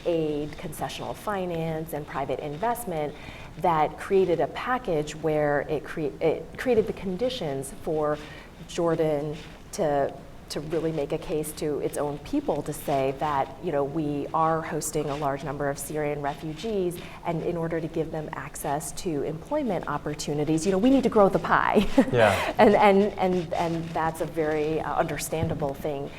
aid, concessional finance, and private investment that created a package where it created the conditions for Jordan to really make a case to its own people to say that we are hosting a large number of Syrian refugees, and in order to give them access to employment opportunities, we need to grow the pie. Yeah. and that's a very understandable thing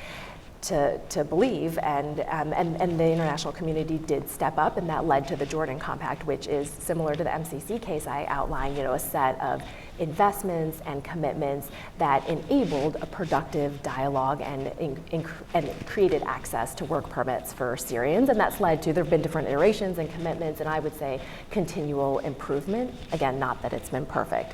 to believe, and the international community did step up, and that led to the Jordan Compact, which is similar to the MCC case I outlined, a set of investments and commitments that enabled a productive dialogue and created access to work permits for Syrians, and that's led to, there have been different iterations and commitments, and I would say continual improvement. Again, not that it's been perfect.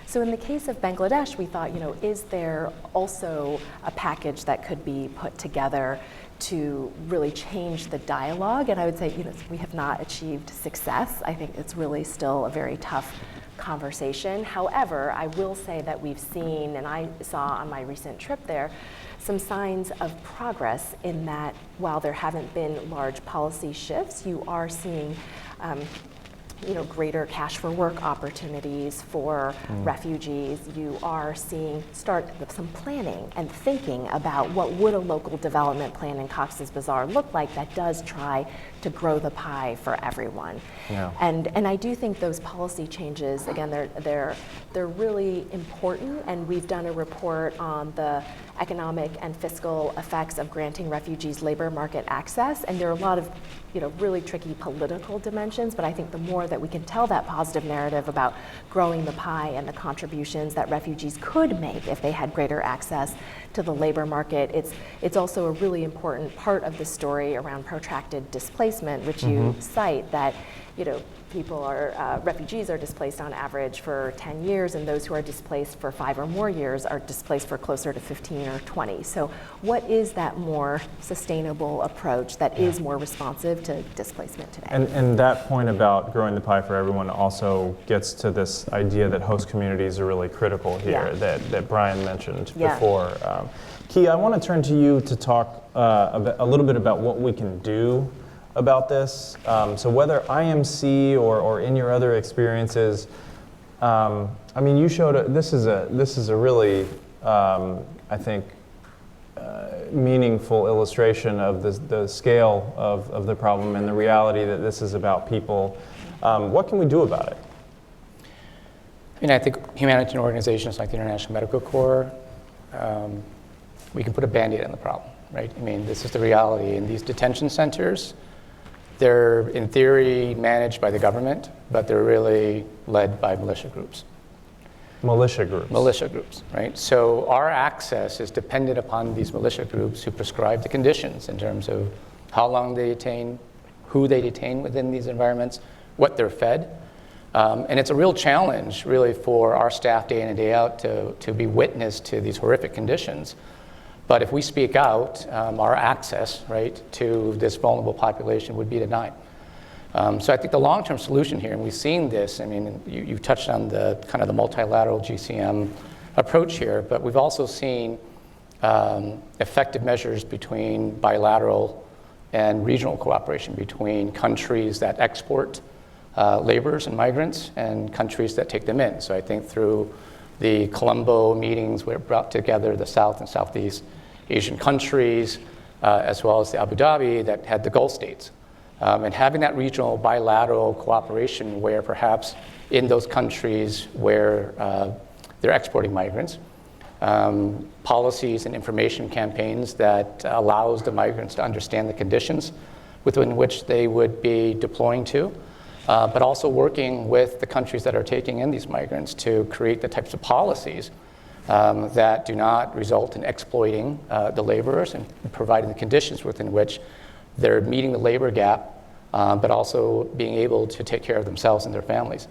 So in the case of Bangladesh, we thought, is there also a package that could be put together to really change the dialogue? And I would say, we have not achieved success. I think it's really still a very tough conversation. However, I will say that we've seen, and I saw on my recent trip there, some signs of progress in that while there haven't been large policy shifts, you are seeing greater cash for work opportunities for refugees. You are seeing start with some planning and thinking about what would a local development plan in Cox's Bazar look like that does try to grow the pie for everyone. Yeah. And I do think those policy changes, again, they're really important, and we've done a report on the economic and fiscal effects of granting refugees labor market access, and there are a lot of really tricky political dimensions, but I think the more that we can tell that positive narrative about growing the pie and the contributions that refugees could make if they had greater access to the labor market, it's also a really important part of the story around protracted displacement, which you cite, that refugees are displaced on average for 10 years, and those who are displaced for 5 or more years are displaced for closer to 15 or 20. So what is that more sustainable approach that is more responsive to displacement today? And that point about growing the pie for everyone also gets to this idea that host communities are really critical here, that Brian mentioned before. Key, I want to turn to you to talk a little bit about what we can do about this. So whether IMC or in your other experiences, you showed this is a really I think meaningful illustration of the scale of the problem and the reality that this is about people. What can we do about it? I think humanitarian organizations like the International Medical Corps, we can put a Band-Aid on the problem, right? This is the reality. In these detention centers, they're in theory managed by the government, but they're really led by militia groups. Militia groups. Militia groups, right? So our access is dependent upon these militia groups who prescribe the conditions in terms of how long they detain, who they detain within these environments, what they're fed. And it's a real challenge, really, for our staff day in and day out to be witness to these horrific conditions. But if we speak out, our access, right, to this vulnerable population would be denied. So I think the long-term solution here, and we've seen this, you touched on the kind of the multilateral GCM approach here, but we've also seen effective measures between bilateral and regional cooperation between countries that export laborers and migrants and countries that take them in. So I think through the Colombo meetings where it brought together the South and Southeast Asian countries, as well as the Abu Dhabi that had the Gulf states. And having that regional bilateral cooperation where perhaps in those countries where they're exporting migrants, policies and information campaigns that allows the migrants to understand the conditions within which they would be deploying to, but also working with the countries that are taking in these migrants to create the types of policies that do not result in exploiting the laborers and providing the conditions within which they're meeting the labor gap, but also being able to take care of themselves and their families.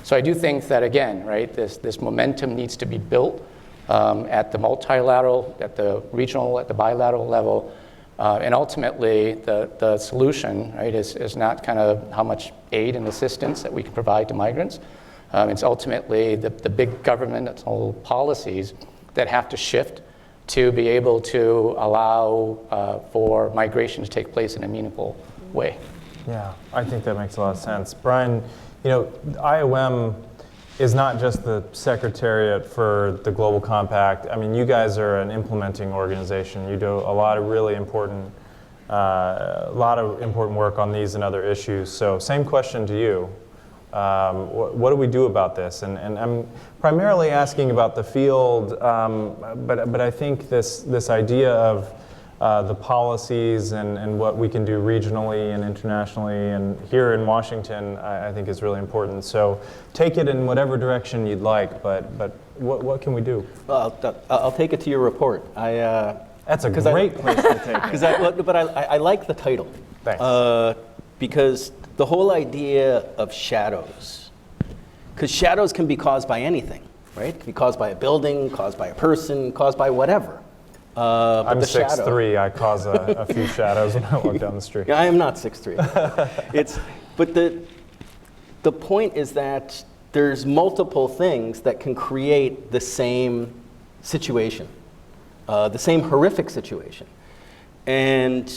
So I do think that, again, right, this momentum needs to be built at the multilateral, at the regional, at the bilateral level. And ultimately, the solution, right, is not kind of how much aid and assistance that we can provide to migrants. It's ultimately the big governmental policies that have to shift to be able to allow for migration to take place in a meaningful way. Yeah, I think that makes a lot of sense. Brian, IOM is not just the secretariat for the Global Compact. You guys are an implementing organization. You do a lot of really important, work on these and other issues. So same question to you. What do we do about this? And I'm primarily asking about the field, but I think this idea of the policies and what we can do regionally and internationally and here in Washington, I think is really important. So take it in whatever direction you'd like, but what can we do? Well, I'll take it to your report. That's a great place to take it. But I like the title. Thanks. Because the whole idea of shadows, because shadows can be caused by anything. right? It could be caused by a building, caused by a person, caused by whatever. But I'm the shadow- 6'3". I cause a few shadows when I walk down the street. Yeah, I am not 6'3". But the point is that there's multiple things that can create the same situation, the same horrific situation. And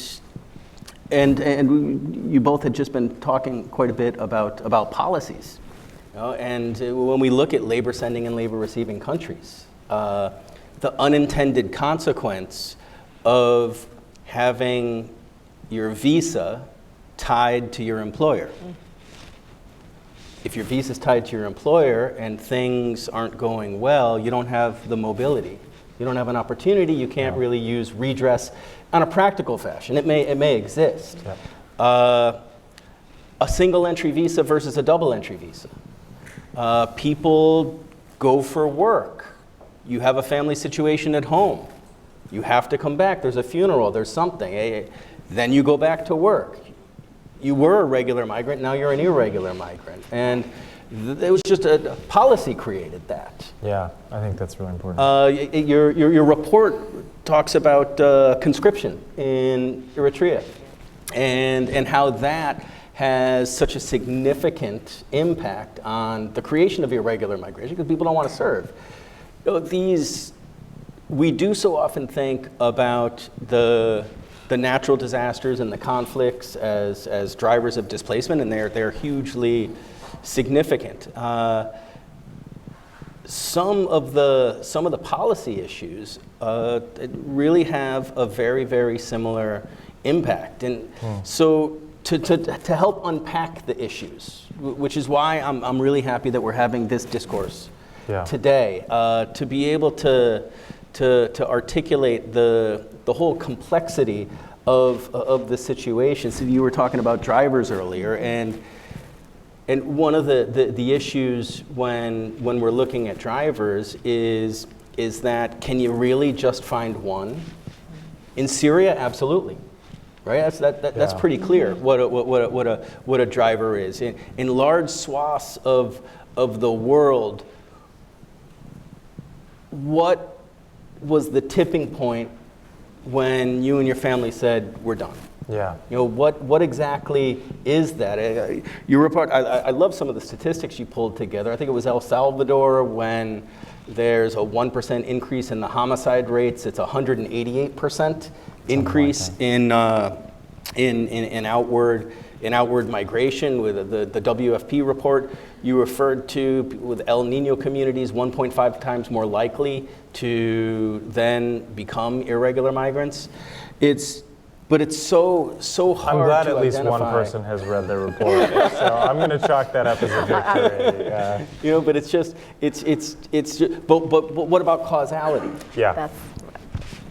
you both had just been talking quite a bit about policies. And when we look at labor sending and labor receiving countries, the unintended consequence of having your visa tied to your employer. If your visa is tied to your employer and things aren't going well, you don't have the mobility. You don't have an opportunity. You can't really use redress on a practical fashion. It may exist. A single entry visa versus a double entry visa. People go for work. You have a family situation at home. You have to come back. There's a funeral. There's something. Then you go back to work. You were a regular migrant. Now you're an irregular migrant. And it was just a policy created that. Yeah, I think that's really important. Your report talks about conscription in Eritrea and how that has such a significant impact on the creation of irregular migration because people don't want to serve. We do so often think about the natural disasters and the conflicts as drivers of displacement, and they're hugely significant. Some of the policy issues really have a very, very similar impact, and so to help unpack the issues, which is why I'm really happy that we're having this discourse today, to be able to articulate the whole complexity of the situation. So you were talking about drivers earlier, and one of the issues when we're looking at drivers is that can you really just find one? In Syria, absolutely. Right, that's pretty clear what a driver is. In large swaths of the world, what was the tipping point when you and your family said we're done? Yeah. What exactly is that? Your report. I love some of the statistics you pulled together. I think it was El Salvador when there's a 1% increase in the homicide rates. It's 188% increase in outward migration. With the WFP report you referred to, with El Nino communities 1.5 times more likely to then become irregular migrants. But it's so hard. I'm glad to at least identify. one person has read the report, so I'm going to chalk that up as a victory. But it's just. But what about causality? Yeah.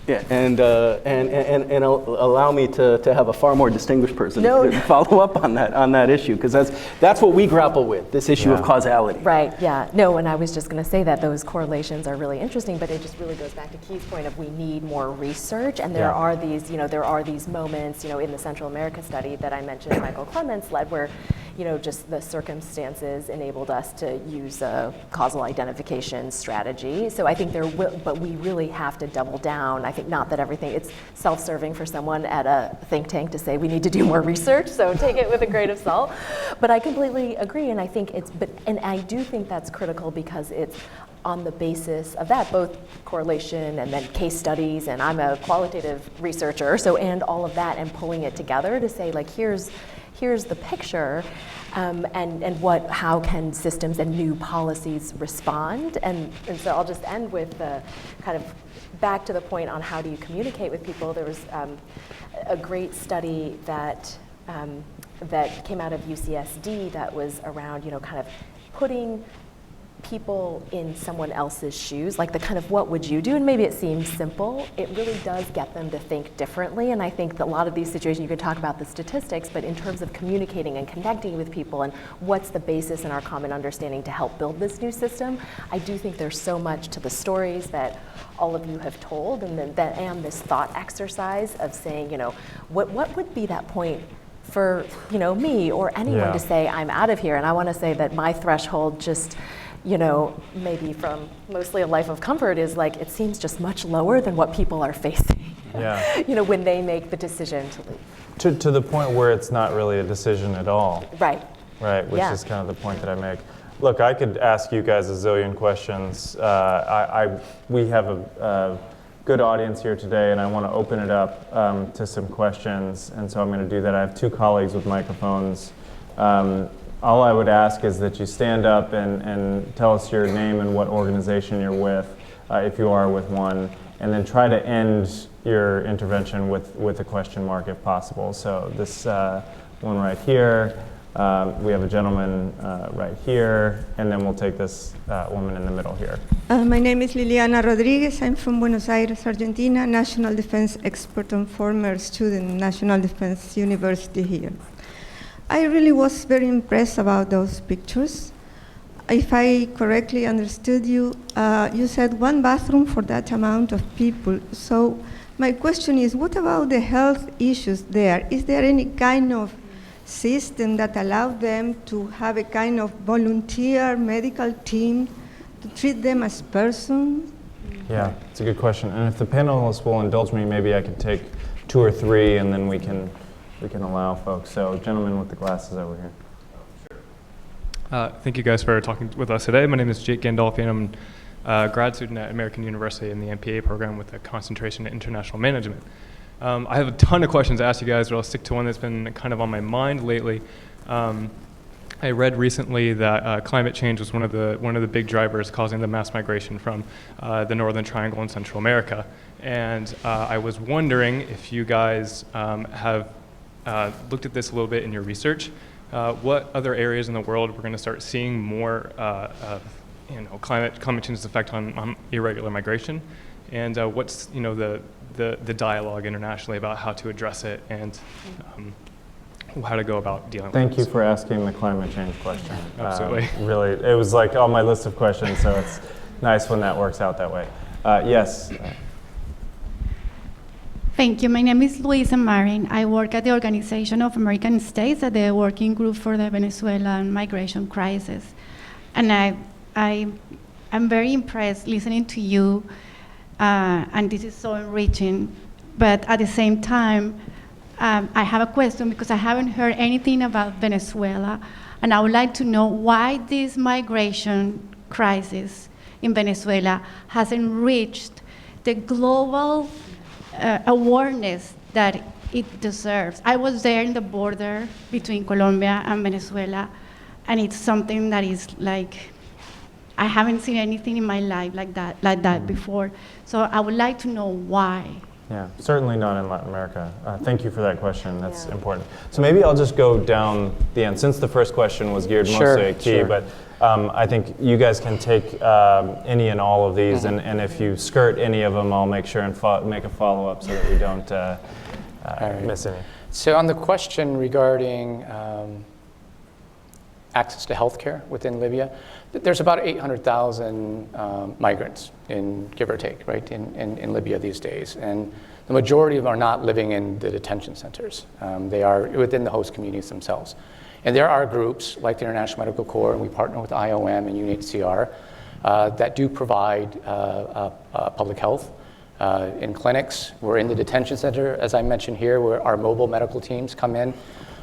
Yeah, and allow me to have a far more distinguished person follow up on that issue, because that's what we grapple with, this issue of causality. Right, yeah. No, and I was just going to say that those correlations are really interesting, but it just really goes back to Keith's point of we need more research, and there are these moments, in the Central America study that I mentioned, Michael Clements led, where just the circumstances enabled us to use a causal identification strategy. So I think but we really have to double down. I think not that everything, it's self-serving for someone at a think tank to say we need to do more research, so take it with a grain of salt. But I completely agree, and I think and I do think that's critical because it's on the basis of that, both correlation and then case studies, and I'm a qualitative researcher, and all of that, and pulling it together to say, like, here's the picture, and how can systems and new policies respond? And so I'll just end with the kind of back to the point on how do you communicate with people. There was a great study that came out of UCSD that was around, kind of putting people in someone else's shoes, like the kind of what would you do, and maybe it seems simple, it really does get them to think differently. And I think that a lot of these situations, you could talk about the statistics, but in terms of communicating and connecting with people and what's the basis in our common understanding to help build this new system, I do think there's so much to the stories that all of you have told, and this thought exercise of saying, what would be that point for me or anyone to say I'm out of here. And I want to say that my threshold just maybe from mostly a life of comfort is like, it seems just much lower than what people are facing, when they make the decision to leave. To the point where it's not really a decision at all. Right. Right, which Yeah. is kind of the point that I make. Look, I could ask you guys a zillion questions. We have a good audience here today, and I want to open it up to some questions, and so I'm going to do that. I have two colleagues with microphones. All I would ask is that you stand up and tell us your name and what organization you're with, if you are with one, and then try to end your intervention with a question mark if possible. So this one right here, we have a gentleman right here, and then we'll take this woman in the middle here. My name is Liliana Rodriguez. I'm from Buenos Aires, Argentina, national defense expert and former student, National Defense University here. I really was very impressed about those pictures. If I correctly understood you, you said one bathroom for that amount of people. So my question is, what about the health issues there? Is there any kind of system that allows them to have a kind of volunteer medical team to treat them as persons? Yeah, it's a good question. And if the panelists will indulge me, maybe I could take 2 or 3, and then we can allow folks. So, gentleman with the glasses over here. Thank you guys for talking with us today. My name is Jake Gandolfi, and I'm a grad student at American University in the MPA program with a concentration in international management. I have a ton of questions to ask you guys, but I'll stick to one that's been kind of on my mind lately. I read recently that climate change was one of the big drivers causing the mass migration from the Northern Triangle in Central America. And I was wondering if you guys have looked at this a little bit in your research. What other areas in the world we're going to start seeing more of climate change's effect on irregular migration, and what's the dialogue internationally about how to address it and how to go about dealing with it. Thank you for asking the climate change question. Absolutely. Really, it was like on my list of questions, so it's nice when that works out that way. Yes. Thank you. My name is Luisa Marin. I work at the Organization of American States at the Working Group for the Venezuelan Migration Crisis. And I'm very impressed listening to you, and this is so enriching. But at the same time, I have a question because I haven't heard anything about Venezuela, and I would like to know why this migration crisis in Venezuela hasn't reached the global awareness that it deserves. I was there in the border between Colombia and Venezuela, and it's something that is like, I haven't seen anything in my life like that before. So I would like to know why. Yeah, certainly not in Latin America. Thank you for that question. That's important. So maybe I'll just go down the end, since the first question was geared mostly at Key, but I think you guys can take any and all of these, and if you skirt any of them, I'll make sure and make a follow-up so that we don't miss any. So on the question regarding access to healthcare within Libya, there's about 800,000 migrants, give or take, right, in Libya these days. And the majority of them are not living in the detention centers. They are within the host communities themselves. And there are groups like the International Medical Corps, and we partner with IOM and UNHCR, that do provide public health in clinics. We're in the detention center, as I mentioned here, where our mobile medical teams come in.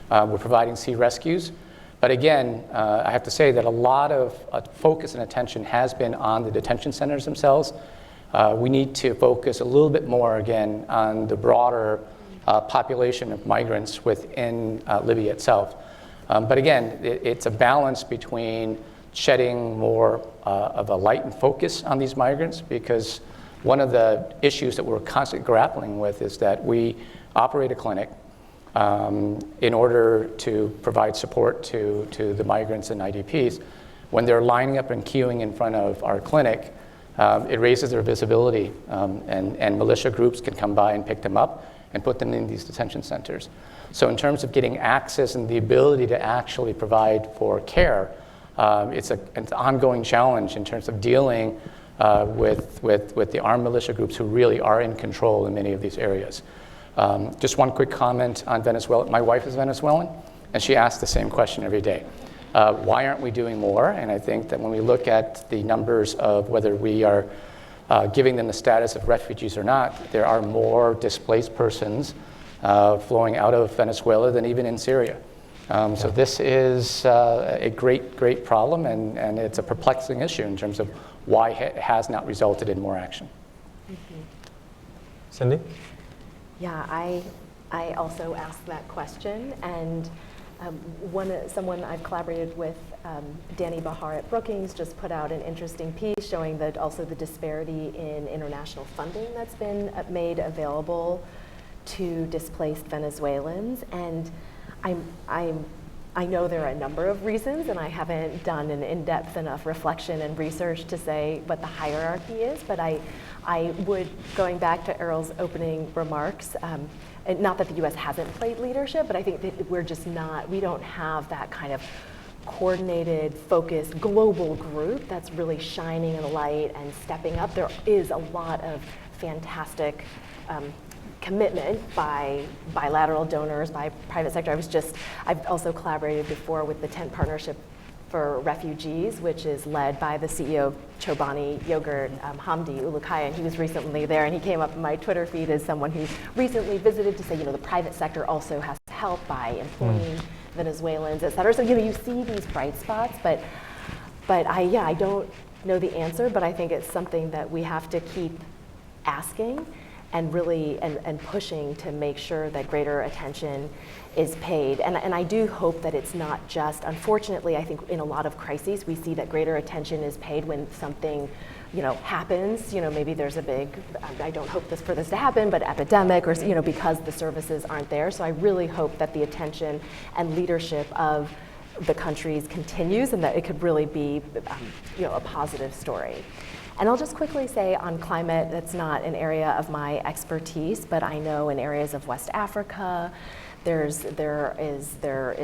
We're providing sea rescues. But again, I have to say that a lot of focus and attention has been on the detention centers themselves. We need to focus a little bit more, again, on the broader population of migrants within Libya itself. But again, it's a balance between shedding more of a light and focus on these migrants, because one of the issues that we're constantly grappling with is that we operate a clinic in order to provide support to the migrants and IDPs. When they're lining up and queuing in front of our clinic, it raises their visibility, and militia groups can come by and pick them up and put them in these detention centers. So in terms of getting access and the ability to actually provide for care, it's an ongoing challenge in terms of dealing with the armed militia groups who really are in control in many of these areas. Just one quick comment on Venezuela. My wife is Venezuelan, and she asks the same question every day. Why aren't we doing more? And I think that when we look at the numbers of whether we are giving them the status of refugees or not, there are more displaced persons flowing out of Venezuela than even in Syria. So this is a great problem, and it's a perplexing issue in terms of why it has not resulted in more action. Mm-hmm. Cindy? Yeah, I also asked that question, and someone I've collaborated with, Danny Bahar at Brookings, just put out an interesting piece showing that also the disparity in international funding that's been made available to displaced Venezuelans. And I know there are a number of reasons, and I haven't done an in-depth enough reflection and research to say what the hierarchy is, but I would, going back to Errol's opening remarks, and not that the US hasn't played leadership, but I think that we don't have that kind of coordinated, focused, global group that's really shining a light and stepping up. There is a lot of fantastic commitment by bilateral donors, by private sector. I've also collaborated before with the Tent Partnership for Refugees, which is led by the CEO of Chobani Yogurt, Hamdi Ulukaya, and he was recently there, and he came up in my Twitter feed as someone who recently visited to say, the private sector also has to help by employing Venezuelans, et cetera. So, you see these bright spots, but I don't know the answer, but I think it's something that we have to keep asking and really and pushing to make sure that greater attention is paid. And I do hope that it's not just, unfortunately, I think in a lot of crises, we see that greater attention is paid when something, happens. Maybe there's a big, I don't hope for this to happen, but epidemic, or, because the services aren't there. So I really hope that the attention and leadership of the countries continues, and that it could really be, a positive story. And I'll just quickly say on climate, that's not an area of my expertise, but I know in areas of West Africa, there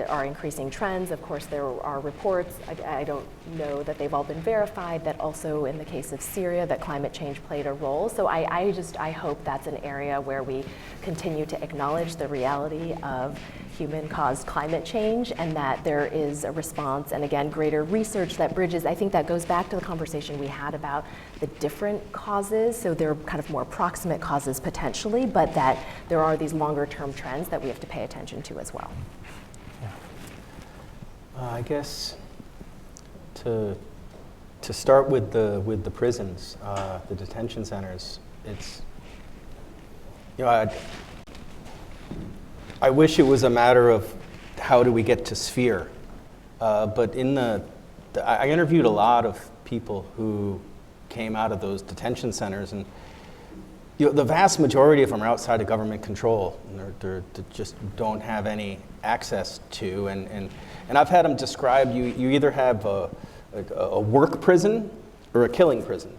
are increasing trends. Of course, there are reports, I don't know that they've all been verified, that also in the case of Syria, that climate change played a role. So I hope that's an area where we continue to acknowledge the reality of human-caused climate change, and that there is a response, and again, greater research that bridges. I think that goes back to the conversation we had about the different causes, so there are kind of more proximate causes potentially, but that there are these longer-term trends that we have to pay attention to as well. I guess to start with the prisons, the detention centers, it's, I wish it was a matter of how do we get to sphere, but I interviewed a lot of people who came out of those detention centers, and the vast majority of them are outside of government control, and they just don't have any access to, and I've had them describe, you either have a work prison or a killing prison,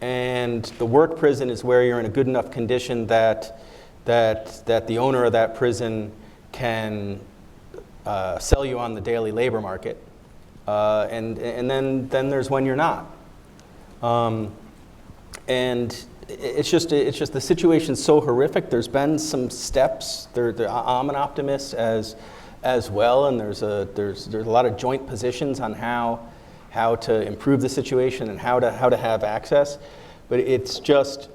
and the work prison is where you're in a good enough condition that the owner of that prison can sell you on the daily labor market, and then there's when you're not, and it's just the situation's so horrific. There's been some steps. I'm an optimist as well, and there's a lot of joint positions on how to improve the situation and how to have access, but it's just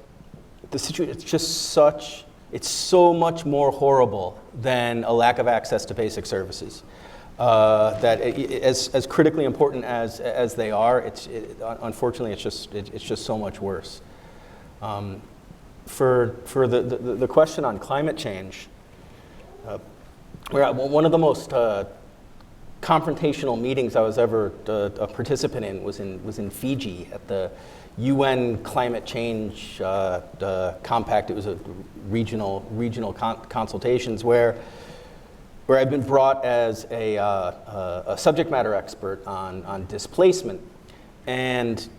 the situation. It's just such. It's so much more horrible than a lack of access to basic services. That as critically important as they are, unfortunately it's just so much worse. For the question on climate change, one of the most confrontational meetings I was ever a participant in was in Fiji at the UN Climate Change Compact. It was a regional consultations where I've been brought as a subject matter expert on displacement, and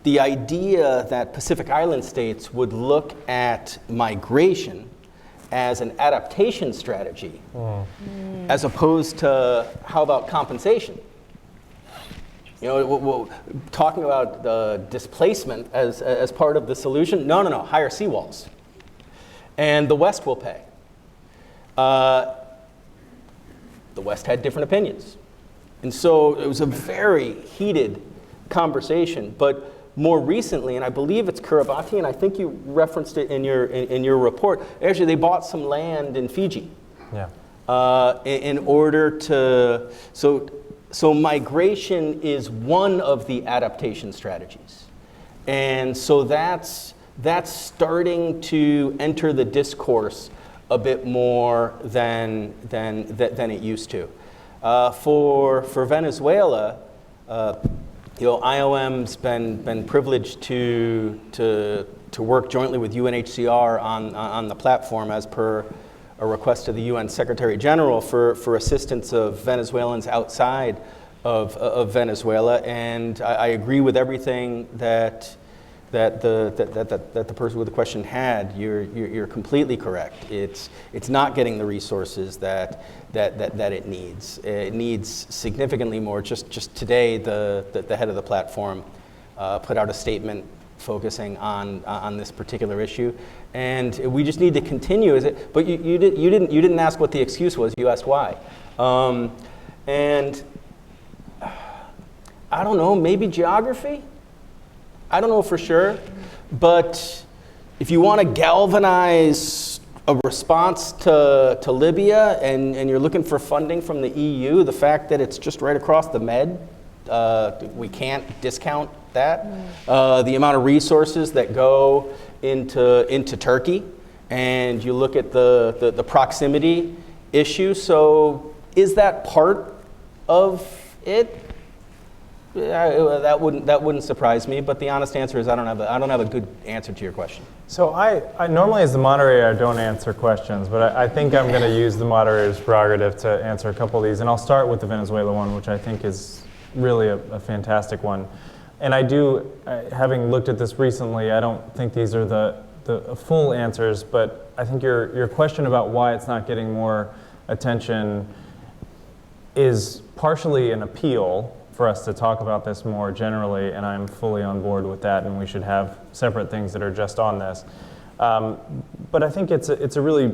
the idea that Pacific Island states would look at migration as an adaptation strategy, as opposed to how about compensation? Talking about the displacement as part of the solution. No, higher seawalls. And the West will pay. The West had different opinions. And so it was a very heated conversation. But more recently, and I believe it's Kiribati, and I think you referenced it in your report, actually they bought some land in Fiji. Yeah. In order to, so migration is one of the adaptation strategies. And so that's starting to enter the discourse a bit more than it used to. For Venezuela, IOM's been privileged to work jointly with UNHCR on the platform as per a request to the UN Secretary General for assistance of Venezuelans outside of Venezuela. And I agree with everything that the person with the question had. You're completely correct. It's not getting the resources that it needs. It needs significantly more. Just today, the head of the platform put out a statement focusing on this particular issue, and we just need to continue. But you didn't ask what the excuse was. You asked why, and I don't know. Maybe geography. I don't know for sure, but if you want to galvanize a response to Libya and you're looking for funding from the EU, the fact that it's just right across the Med, we can't discount that. The amount of resources that go into Turkey, and you look at the proximity issue. So is that part of it? That wouldn't surprise me, but the honest answer is I don't have a good answer to your question. So I normally, as the moderator, I don't answer questions, but I think I'm going to use the moderator's prerogative to answer a couple of these, and I'll start with the Venezuela one, which I think is really a fantastic one. And I do, having looked at this recently, I don't think these are the full answers, but I think your question about why it's not getting more attention is partially an appeal for us to talk about this more generally, and I'm fully on board with that, and we should have separate things that are just on this. But I think it's a really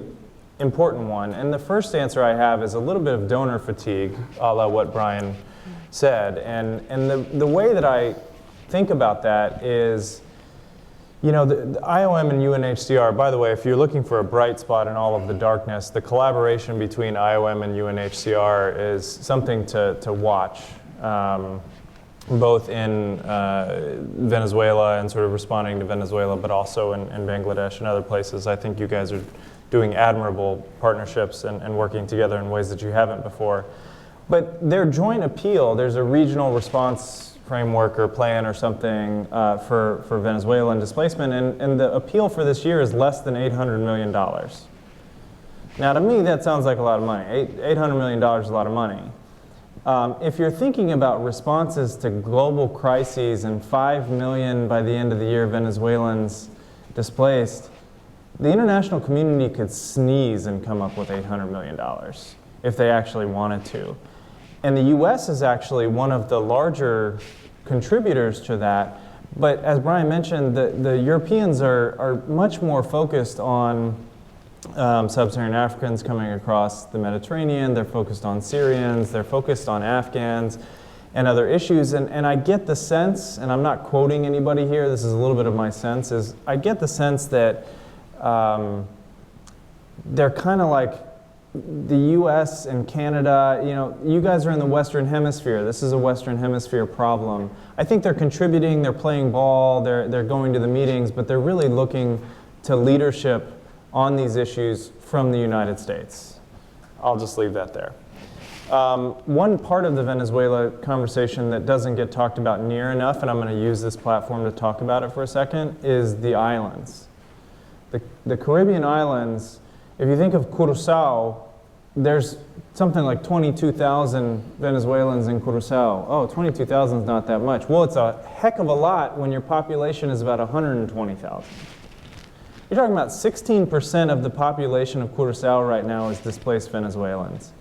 important one. And the first answer I have is a little bit of donor fatigue, a la what Brian said. And the way that I think about that is, the IOM and UNHCR, by the way, if you're looking for a bright spot in all of the darkness, the collaboration between IOM and UNHCR is something to watch. Both in Venezuela and sort of responding to Venezuela, but also in Bangladesh and other places. I think you guys are doing admirable partnerships and working together in ways that you haven't before. But their joint appeal, there's a regional response framework or plan or something for Venezuelan displacement, and the appeal for this year is less than $800 million. Now, to me, that sounds like a lot of money. $800 million is a lot of money. If you're thinking about responses to global crises and 5 million by the end of the year Venezuelans displaced, the international community could sneeze and come up with $800 million if they actually wanted to. And the US is actually one of the larger contributors to that. But as Brian mentioned, the Europeans are much more focused on sub-Saharan Africans coming across the Mediterranean. They're focused on Syrians, they're focused on Afghans and other issues. And I get the sense, and I'm not quoting anybody here, this is a little bit of my sense, is I get the sense that they're kind of like the US and Canada. You guys are in the Western Hemisphere. This is a Western Hemisphere problem. I think they're contributing, they're playing ball, they're going to the meetings, but they're really looking to leadership on these issues from the United States. I'll just leave that there. One part of the Venezuela conversation that doesn't get talked about near enough, and I'm going to use this platform to talk about it for a second, is the islands. The Caribbean islands, if you think of Curaçao, there's something like 22,000 Venezuelans in Curaçao. Oh, 22,000 is not that much. Well, it's a heck of a lot when your population is about 120,000. You're talking about 16% of the population of Curaçao right now is displaced Venezuelans.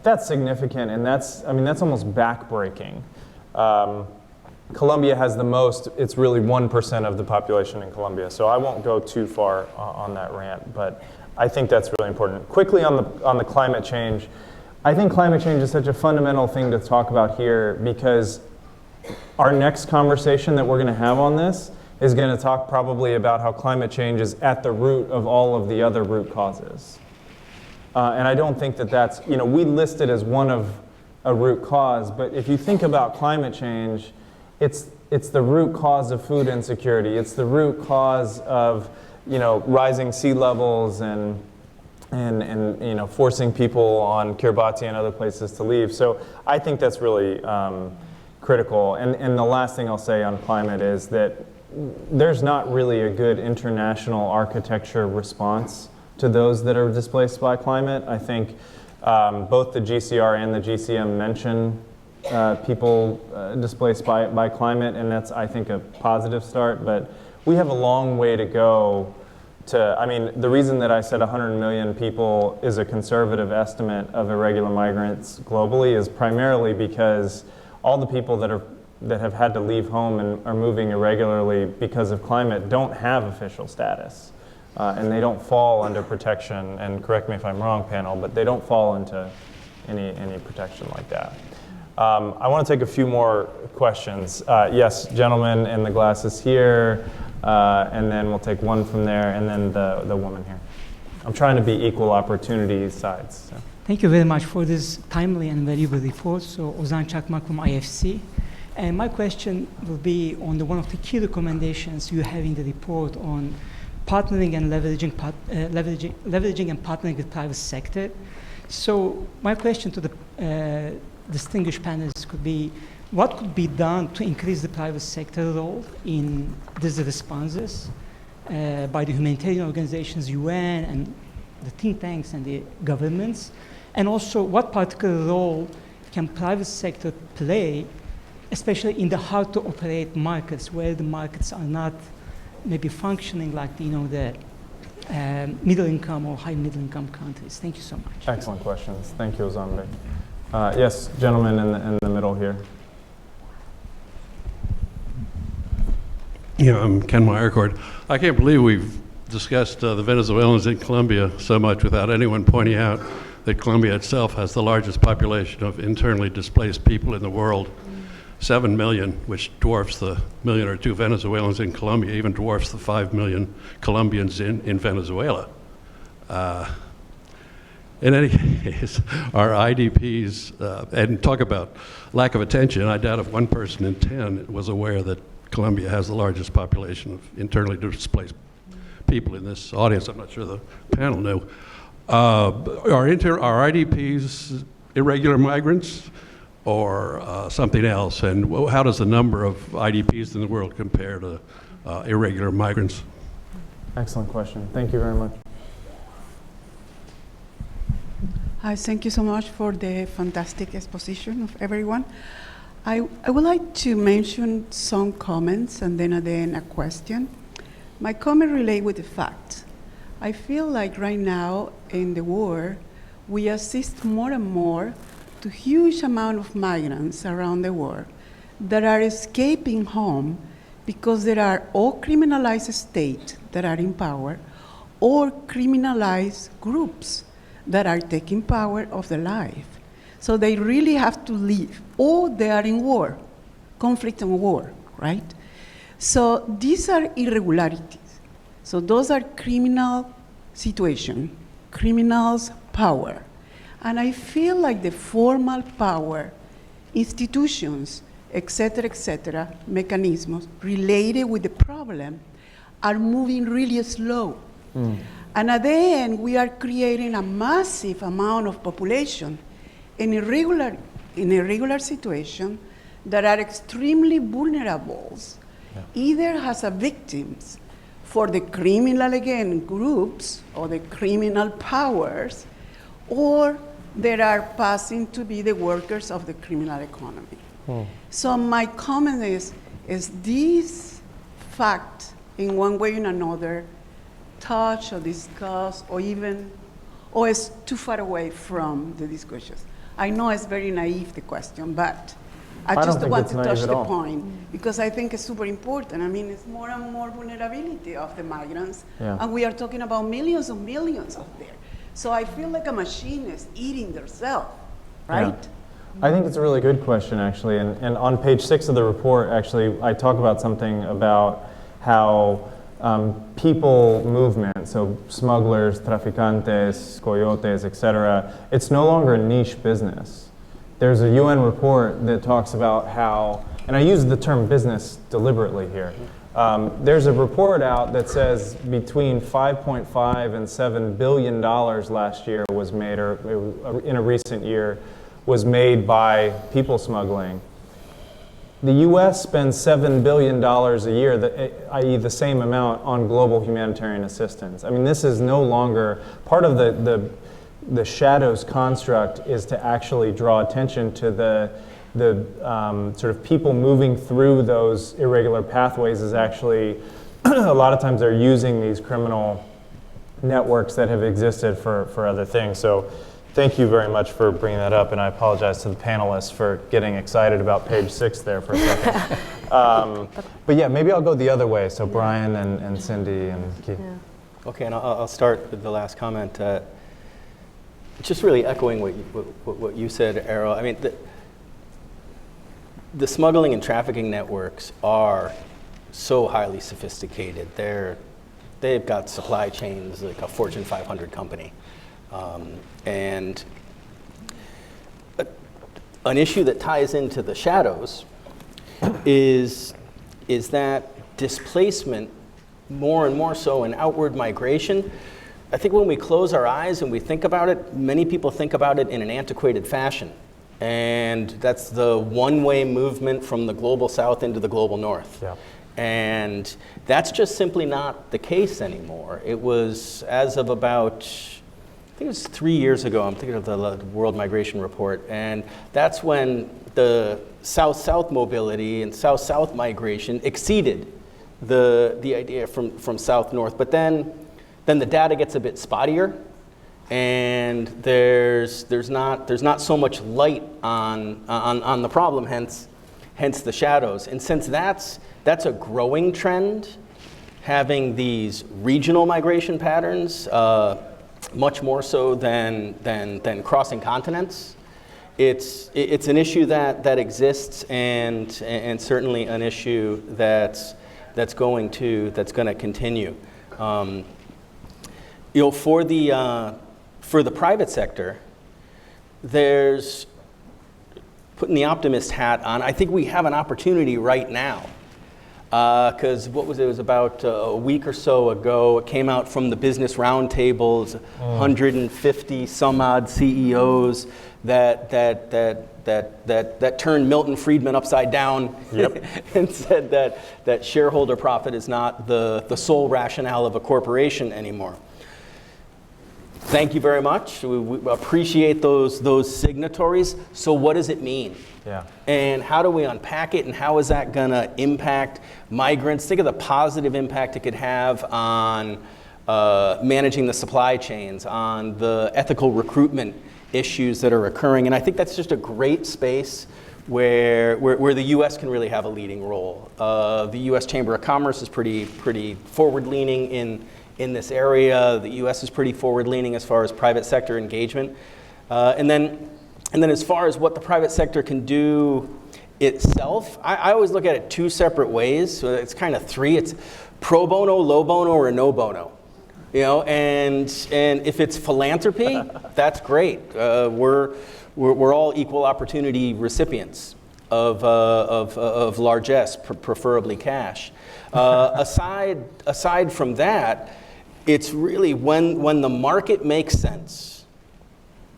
That's significant, and that's almost backbreaking. Colombia has the most. It's really 1% of the population in Colombia, so I won't go too far on that rant, but I think that's really important. Quickly on the climate change, I think climate change is such a fundamental thing to talk about here because our next conversation that we're going to have on this is going to talk probably about how climate change is at the root of all of the other root causes. And I don't think that that's, we list it as one of a root cause, but if you think about climate change, it's the root cause of food insecurity. It's the root cause of, rising sea levels and forcing people on Kiribati and other places to leave. So I think that's really critical. And the last thing I'll say on climate is that there's not really a good international architecture response to those that are displaced by climate. I think both the GCR and the GCM mention people displaced by climate, and that's, I think, a positive start. But we have a long way to go the reason that I said 100 million people is a conservative estimate of irregular migrants globally is primarily because all the people that have had to leave home and are moving irregularly because of climate don't have official status. And they don't fall under protection, and correct me if I'm wrong, panel, but they don't fall into any protection like that. I want to take a few more questions. Yes, gentleman in the glasses here, and then we'll take one from there, and then the woman here. I'm trying to be equal opportunity sides. So. Thank you very much for this timely and valuable report. So Ozan Çakmak from IFC. And my question will be on one of the key recommendations you have in the report on partnering and leveraging and partnering with private sector. So my question to the distinguished panelists could be, what could be done to increase the private sector role in these responses by the humanitarian organizations, UN, and the think tanks and the governments? And also, what particular role can private sector play, especially in the hard-to-operate markets, where the markets are not maybe functioning like the middle-income or high-middle-income countries? Thank you so much. Excellent questions. Thank you, Ozan. Yes, gentleman in the middle here. Yeah, I'm Ken Meyercord. I can't believe we've discussed the Venezuelans in Colombia so much without anyone pointing out that Colombia itself has the largest population of internally displaced people in the world, 7 million, which dwarfs the million or two Venezuelans in Colombia, even dwarfs the 5 million Colombians in Venezuela. In any case, our IDPs, and talk about lack of attention, I doubt if 1 person in 10 was aware that Colombia has the largest population of internally displaced people in this audience. I'm not sure the panel knew. Are IDPs irregular migrants or something else? And how does the number of IDPs in the world compare to irregular migrants? Excellent question. Thank you very much. Hi, thank you so much for the fantastic exposition of everyone. I would like to mention some comments and then at the end a question. My comment relates with the fact. I feel like right now in the war, we assist more and more to huge amount of migrants around the world that are escaping home because there are or criminalized states that are in power or criminalized groups that are taking power of their life. So they really have to leave, or they are in war, conflict and war, right? So these are irregularities. So those are criminal situation, criminals' power. And I feel like the formal power, institutions, et cetera, mechanisms related with the problem are moving really slow. And at the end, we are creating a massive amount of population in irregular situation that are extremely vulnerable, either as a victims for the criminal, again, groups or the criminal powers, or they are passing to be the workers of the criminal economy. So my comment is this fact, in one way or another, touch or discuss or is too far away from the discussions? I know it's very naive, the question, but I just want to touch the point because I think it's super important. I mean, it's more and more vulnerability of the migrants, and we are talking about millions and millions out there. So I feel like a machine is eating themselves. right? I think it's a really good question, actually. And on page 6 of the report, actually, I talk about something about how people movement, so smugglers, traficantes, coyotes, etc., it's no longer a niche business. There's a UN report that talks about how, and I use the term business deliberately here. There's a report out that says between 5.5 and $7 billion last year was made, or in a recent year, was made by people smuggling. The US spends $7 billion a year, i.e. the same amount, on global humanitarian assistance. I mean, this is no longer, part of the shadows construct is to actually draw attention to the sort of people moving through those irregular pathways is actually, a lot of times they're using these criminal networks that have existed for other things. So thank you very much for bringing that up, and I apologize to the panelists for getting excited about page 6 there for a second. But yeah, maybe I'll go the other way, so Brian and Cindy and Keith. Yeah. Okay, and I'll start with the last comment. Just really echoing what you said, Errol. I mean, the smuggling and trafficking networks are so highly sophisticated. They've got supply chains like a Fortune 500 company. And an issue that ties into the shadows is that displacement, more and more so in outward migration. I think when we close our eyes and we think about it, many people think about it in an antiquated fashion. And that's the one-way movement from the global south into the global north. Yeah. And that's just simply not the case anymore. It was, as of about, I think it was 3 years ago, I'm thinking of the World Migration Report, and that's when the south-south mobility and south-south migration exceeded the idea from south-north. But then the data gets a bit spottier, and there's not so much light on the problem, hence the shadows. And since that's a growing trend, having these regional migration patterns, much more so than crossing continents, it's an issue that exists, and certainly an issue that's going to continue. For the private sector, there's, putting the optimist hat on, I think we have an opportunity right now. Because it was about a week or so ago, it came out from the Business Roundtables, 150 some odd CEOs that turned Milton Friedman upside down. Yep. And said that shareholder profit is not the sole rationale of a corporation anymore. Thank you very much. We appreciate those signatories. So what does it mean? Yeah. And how do we unpack it, and how is that going to impact migrants? Think of the positive impact it could have on managing the supply chains, on the ethical recruitment issues that are occurring. And I think that's just a great space where the U.S. can really have a leading role. The U.S. Chamber of Commerce is pretty forward-leaning in this area. The U.S. is pretty forward-leaning as far as private sector engagement. And then as far as what the private sector can do itself, I always look at it two separate ways. So it's kind of three. It's pro bono, low bono, or no bono. And if it's philanthropy, that's great. We're all equal opportunity recipients of largesse, preferably cash. Aside from that, it's really when the market makes sense,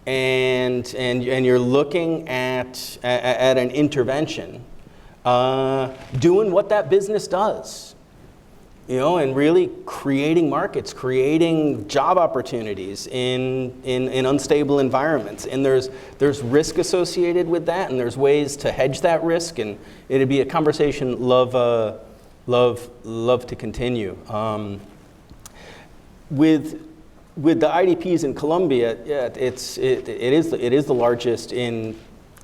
and you're looking at an intervention, doing what that business does, and really creating markets, creating job opportunities in unstable environments. And there's risk associated with that, and there's ways to hedge that risk, and it'd be a conversation love to continue. With the IDPs in Colombia, yeah, it is the largest in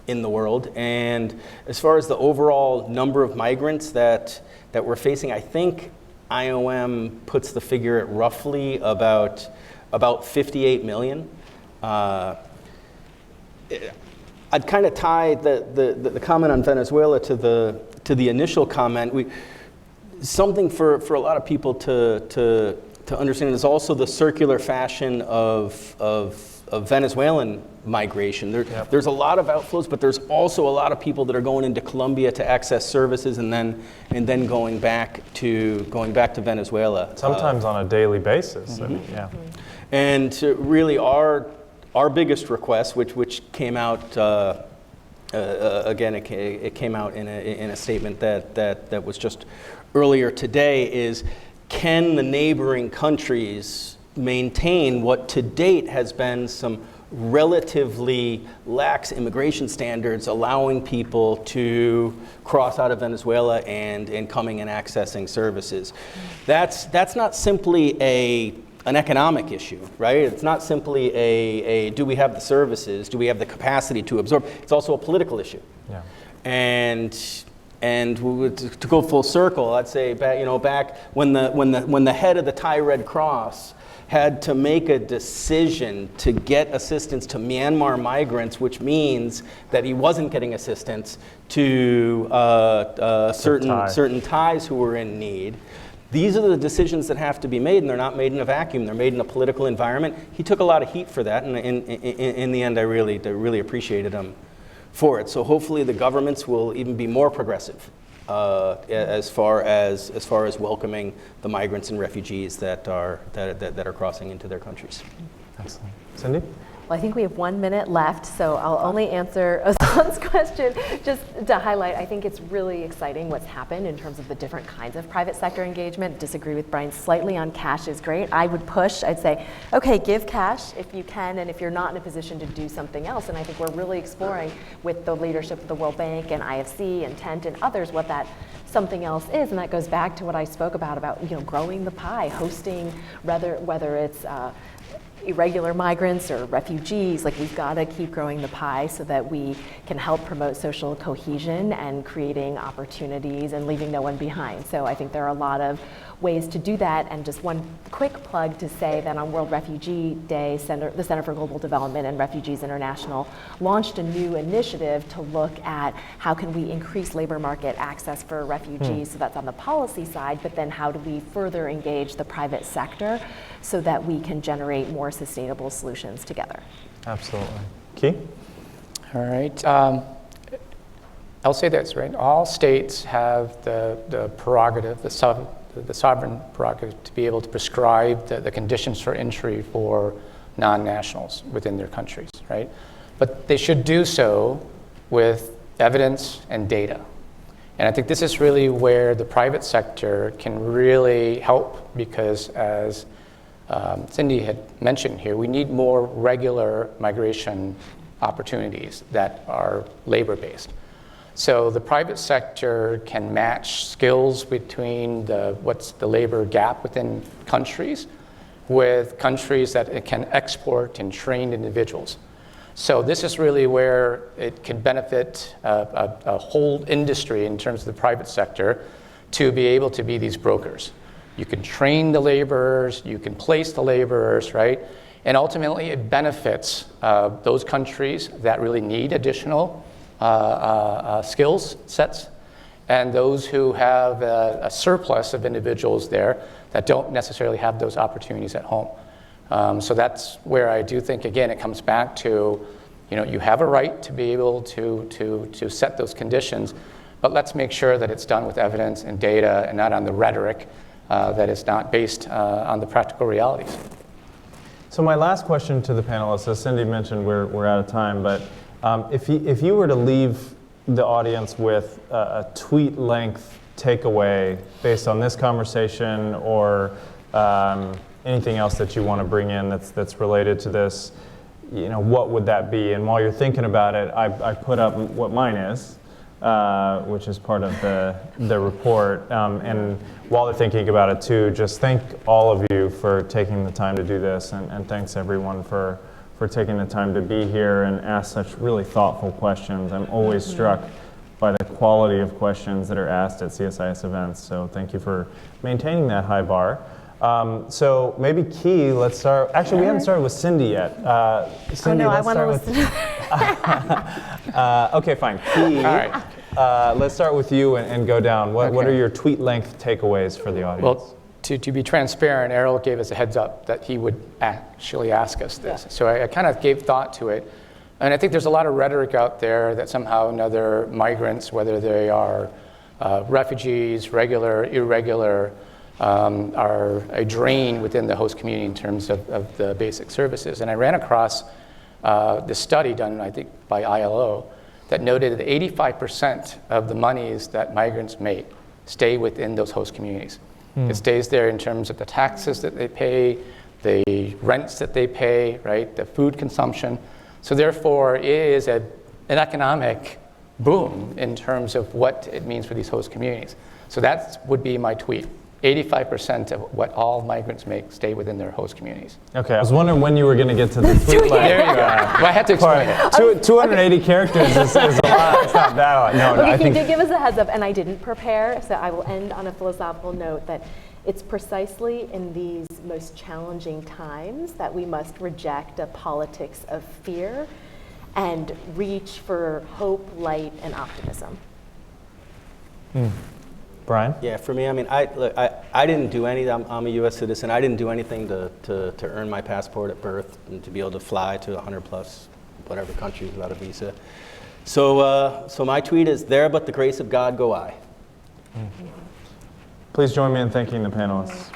the world. And as far as the overall number of migrants that we're facing, I think IOM puts the figure at roughly about 58 million. I'd kind of tie the comment on Venezuela to the initial comment. Something for a lot of people to understand is also the circular fashion of Venezuelan migration. There's a lot of outflows, but there's also a lot of people that are going into Colombia to access services and then going back to Venezuela. Sometimes on a daily basis. Mm-hmm. I mean, yeah. And really, our biggest request, which came out again, it came out in a statement that was just earlier today, is can the neighboring countries maintain what to date has been some relatively lax immigration standards, allowing people to cross out of Venezuela and coming and accessing services. That's not simply an economic issue, right? It's not simply a do we have the services, do we have the capacity to absorb? It's also a political issue. Yeah. And to go full circle, I'd say back when the head of the Thai Red Cross had to make a decision to get assistance to Myanmar migrants, which means that he wasn't getting assistance to certain Thais who were in need. These are the decisions that have to be made, and they're not made in a vacuum. They're made in a political environment. He took a lot of heat for that, and in the end, I really appreciated him for it. So hopefully, the governments will even be more progressive as far as welcoming the migrants and refugees that are crossing into their countries. Excellent. Cindy? Well, I think we have 1 minute left, so I'll only answer Ozan's question just to highlight. I think it's really exciting what's happened in terms of the different kinds of private sector engagement. Disagree with Brian slightly on cash is great. I would push, I'd say, okay, give cash if you can, and if you're not in a position to do something else. And I think we're really exploring with the leadership of the World Bank and IFC and Tent and others what that something else is, and that goes back to what I spoke about growing the pie, hosting, whether it's irregular migrants or refugees. Like, we've got to keep growing the pie so that we can help promote social cohesion and creating opportunities and leaving no one behind. So I think there are a lot of ways to do that. And just one quick plug to say that on World Refugee Day, the Center for Global Development and Refugees International launched a new initiative to look at how can we increase labor market access for refugees. So that's on the policy side, but then how do we further engage the private sector so that we can generate more sustainable solutions together. Absolutely. Key? All right. I'll say this, right? All states have the prerogative, the sovereign prerogative to be able to prescribe the conditions for entry for non-nationals within their countries, right? But they should do so with evidence and data. And I think this is really where the private sector can really help, because as Cindy had mentioned here, we need more regular migration opportunities that are labor-based. So the private sector can match skills between what's the labor gap within countries with countries that it can export and train individuals. So this is really where it can benefit a whole industry in terms of the private sector to be able to be these brokers. You can train the laborers, you can place the laborers, right? And ultimately it benefits those countries that really need additional skills sets, and those who have a surplus of individuals there that don't necessarily have those opportunities at home. So that's where I do think, again, it comes back to, you have a right to be able to set those conditions, but let's make sure that it's done with evidence and data and not on the rhetoric that is not based on the practical realities. So my last question to the panelists, as Cindy mentioned, we're out of time, but if you were to leave the audience with a tweet-length takeaway based on this conversation or anything else that you want to bring in that's related to this, what would that be? And while you're thinking about it, I put up what mine is, which is part of the report. And while they're thinking about it too, just thank all of you for taking the time to do this, and thanks everyone for taking the time to be here and ask such really thoughtful questions. I'm always struck by the quality of questions that are asked at CSIS events, so thank you for maintaining that high bar. So maybe Key, let's start. Actually, we haven't started with Cindy yet. Cindy, oh no, I let's want to start listen. Okay, fine. Key, All right. let's start with you and go down. What Okay. are your tweet length takeaways for the audience? Well, to be transparent, Errol gave us a heads up that he would actually ask us this. So I kind of gave thought to it. And I think there's a lot of rhetoric out there that somehow or another migrants, whether they are refugees, regular, irregular, are a drain within the host community in terms of the basic services. And I ran across this study done, I think, by ILO that noted that 85% of the monies that migrants make stay within those host communities. It stays there in terms of the taxes that they pay, the rents that they pay, right, the food consumption. So therefore, it is an economic boom in terms of what it means for these host communities. So that would be my tweet. 85% of what all migrants make stay within their host communities. Okay, I was wondering when you were going to get to the tweet length. There you go. Well, I had to explain it. 280 characters is a lot. It's not that a lot. No, Okay, I he think did give us a heads up, and I didn't prepare, so I will end on a philosophical note that it's precisely in these most challenging times that we must reject a politics of fear and reach for hope, light, and optimism. Brian? Yeah, for me, I mean, I didn't do anything. I'm a U.S. citizen. I didn't do anything to earn my passport at birth and to be able to fly to 100 plus whatever countries without a visa. So my tweet is, there but the grace of God go I. Please join me in thanking the panelists.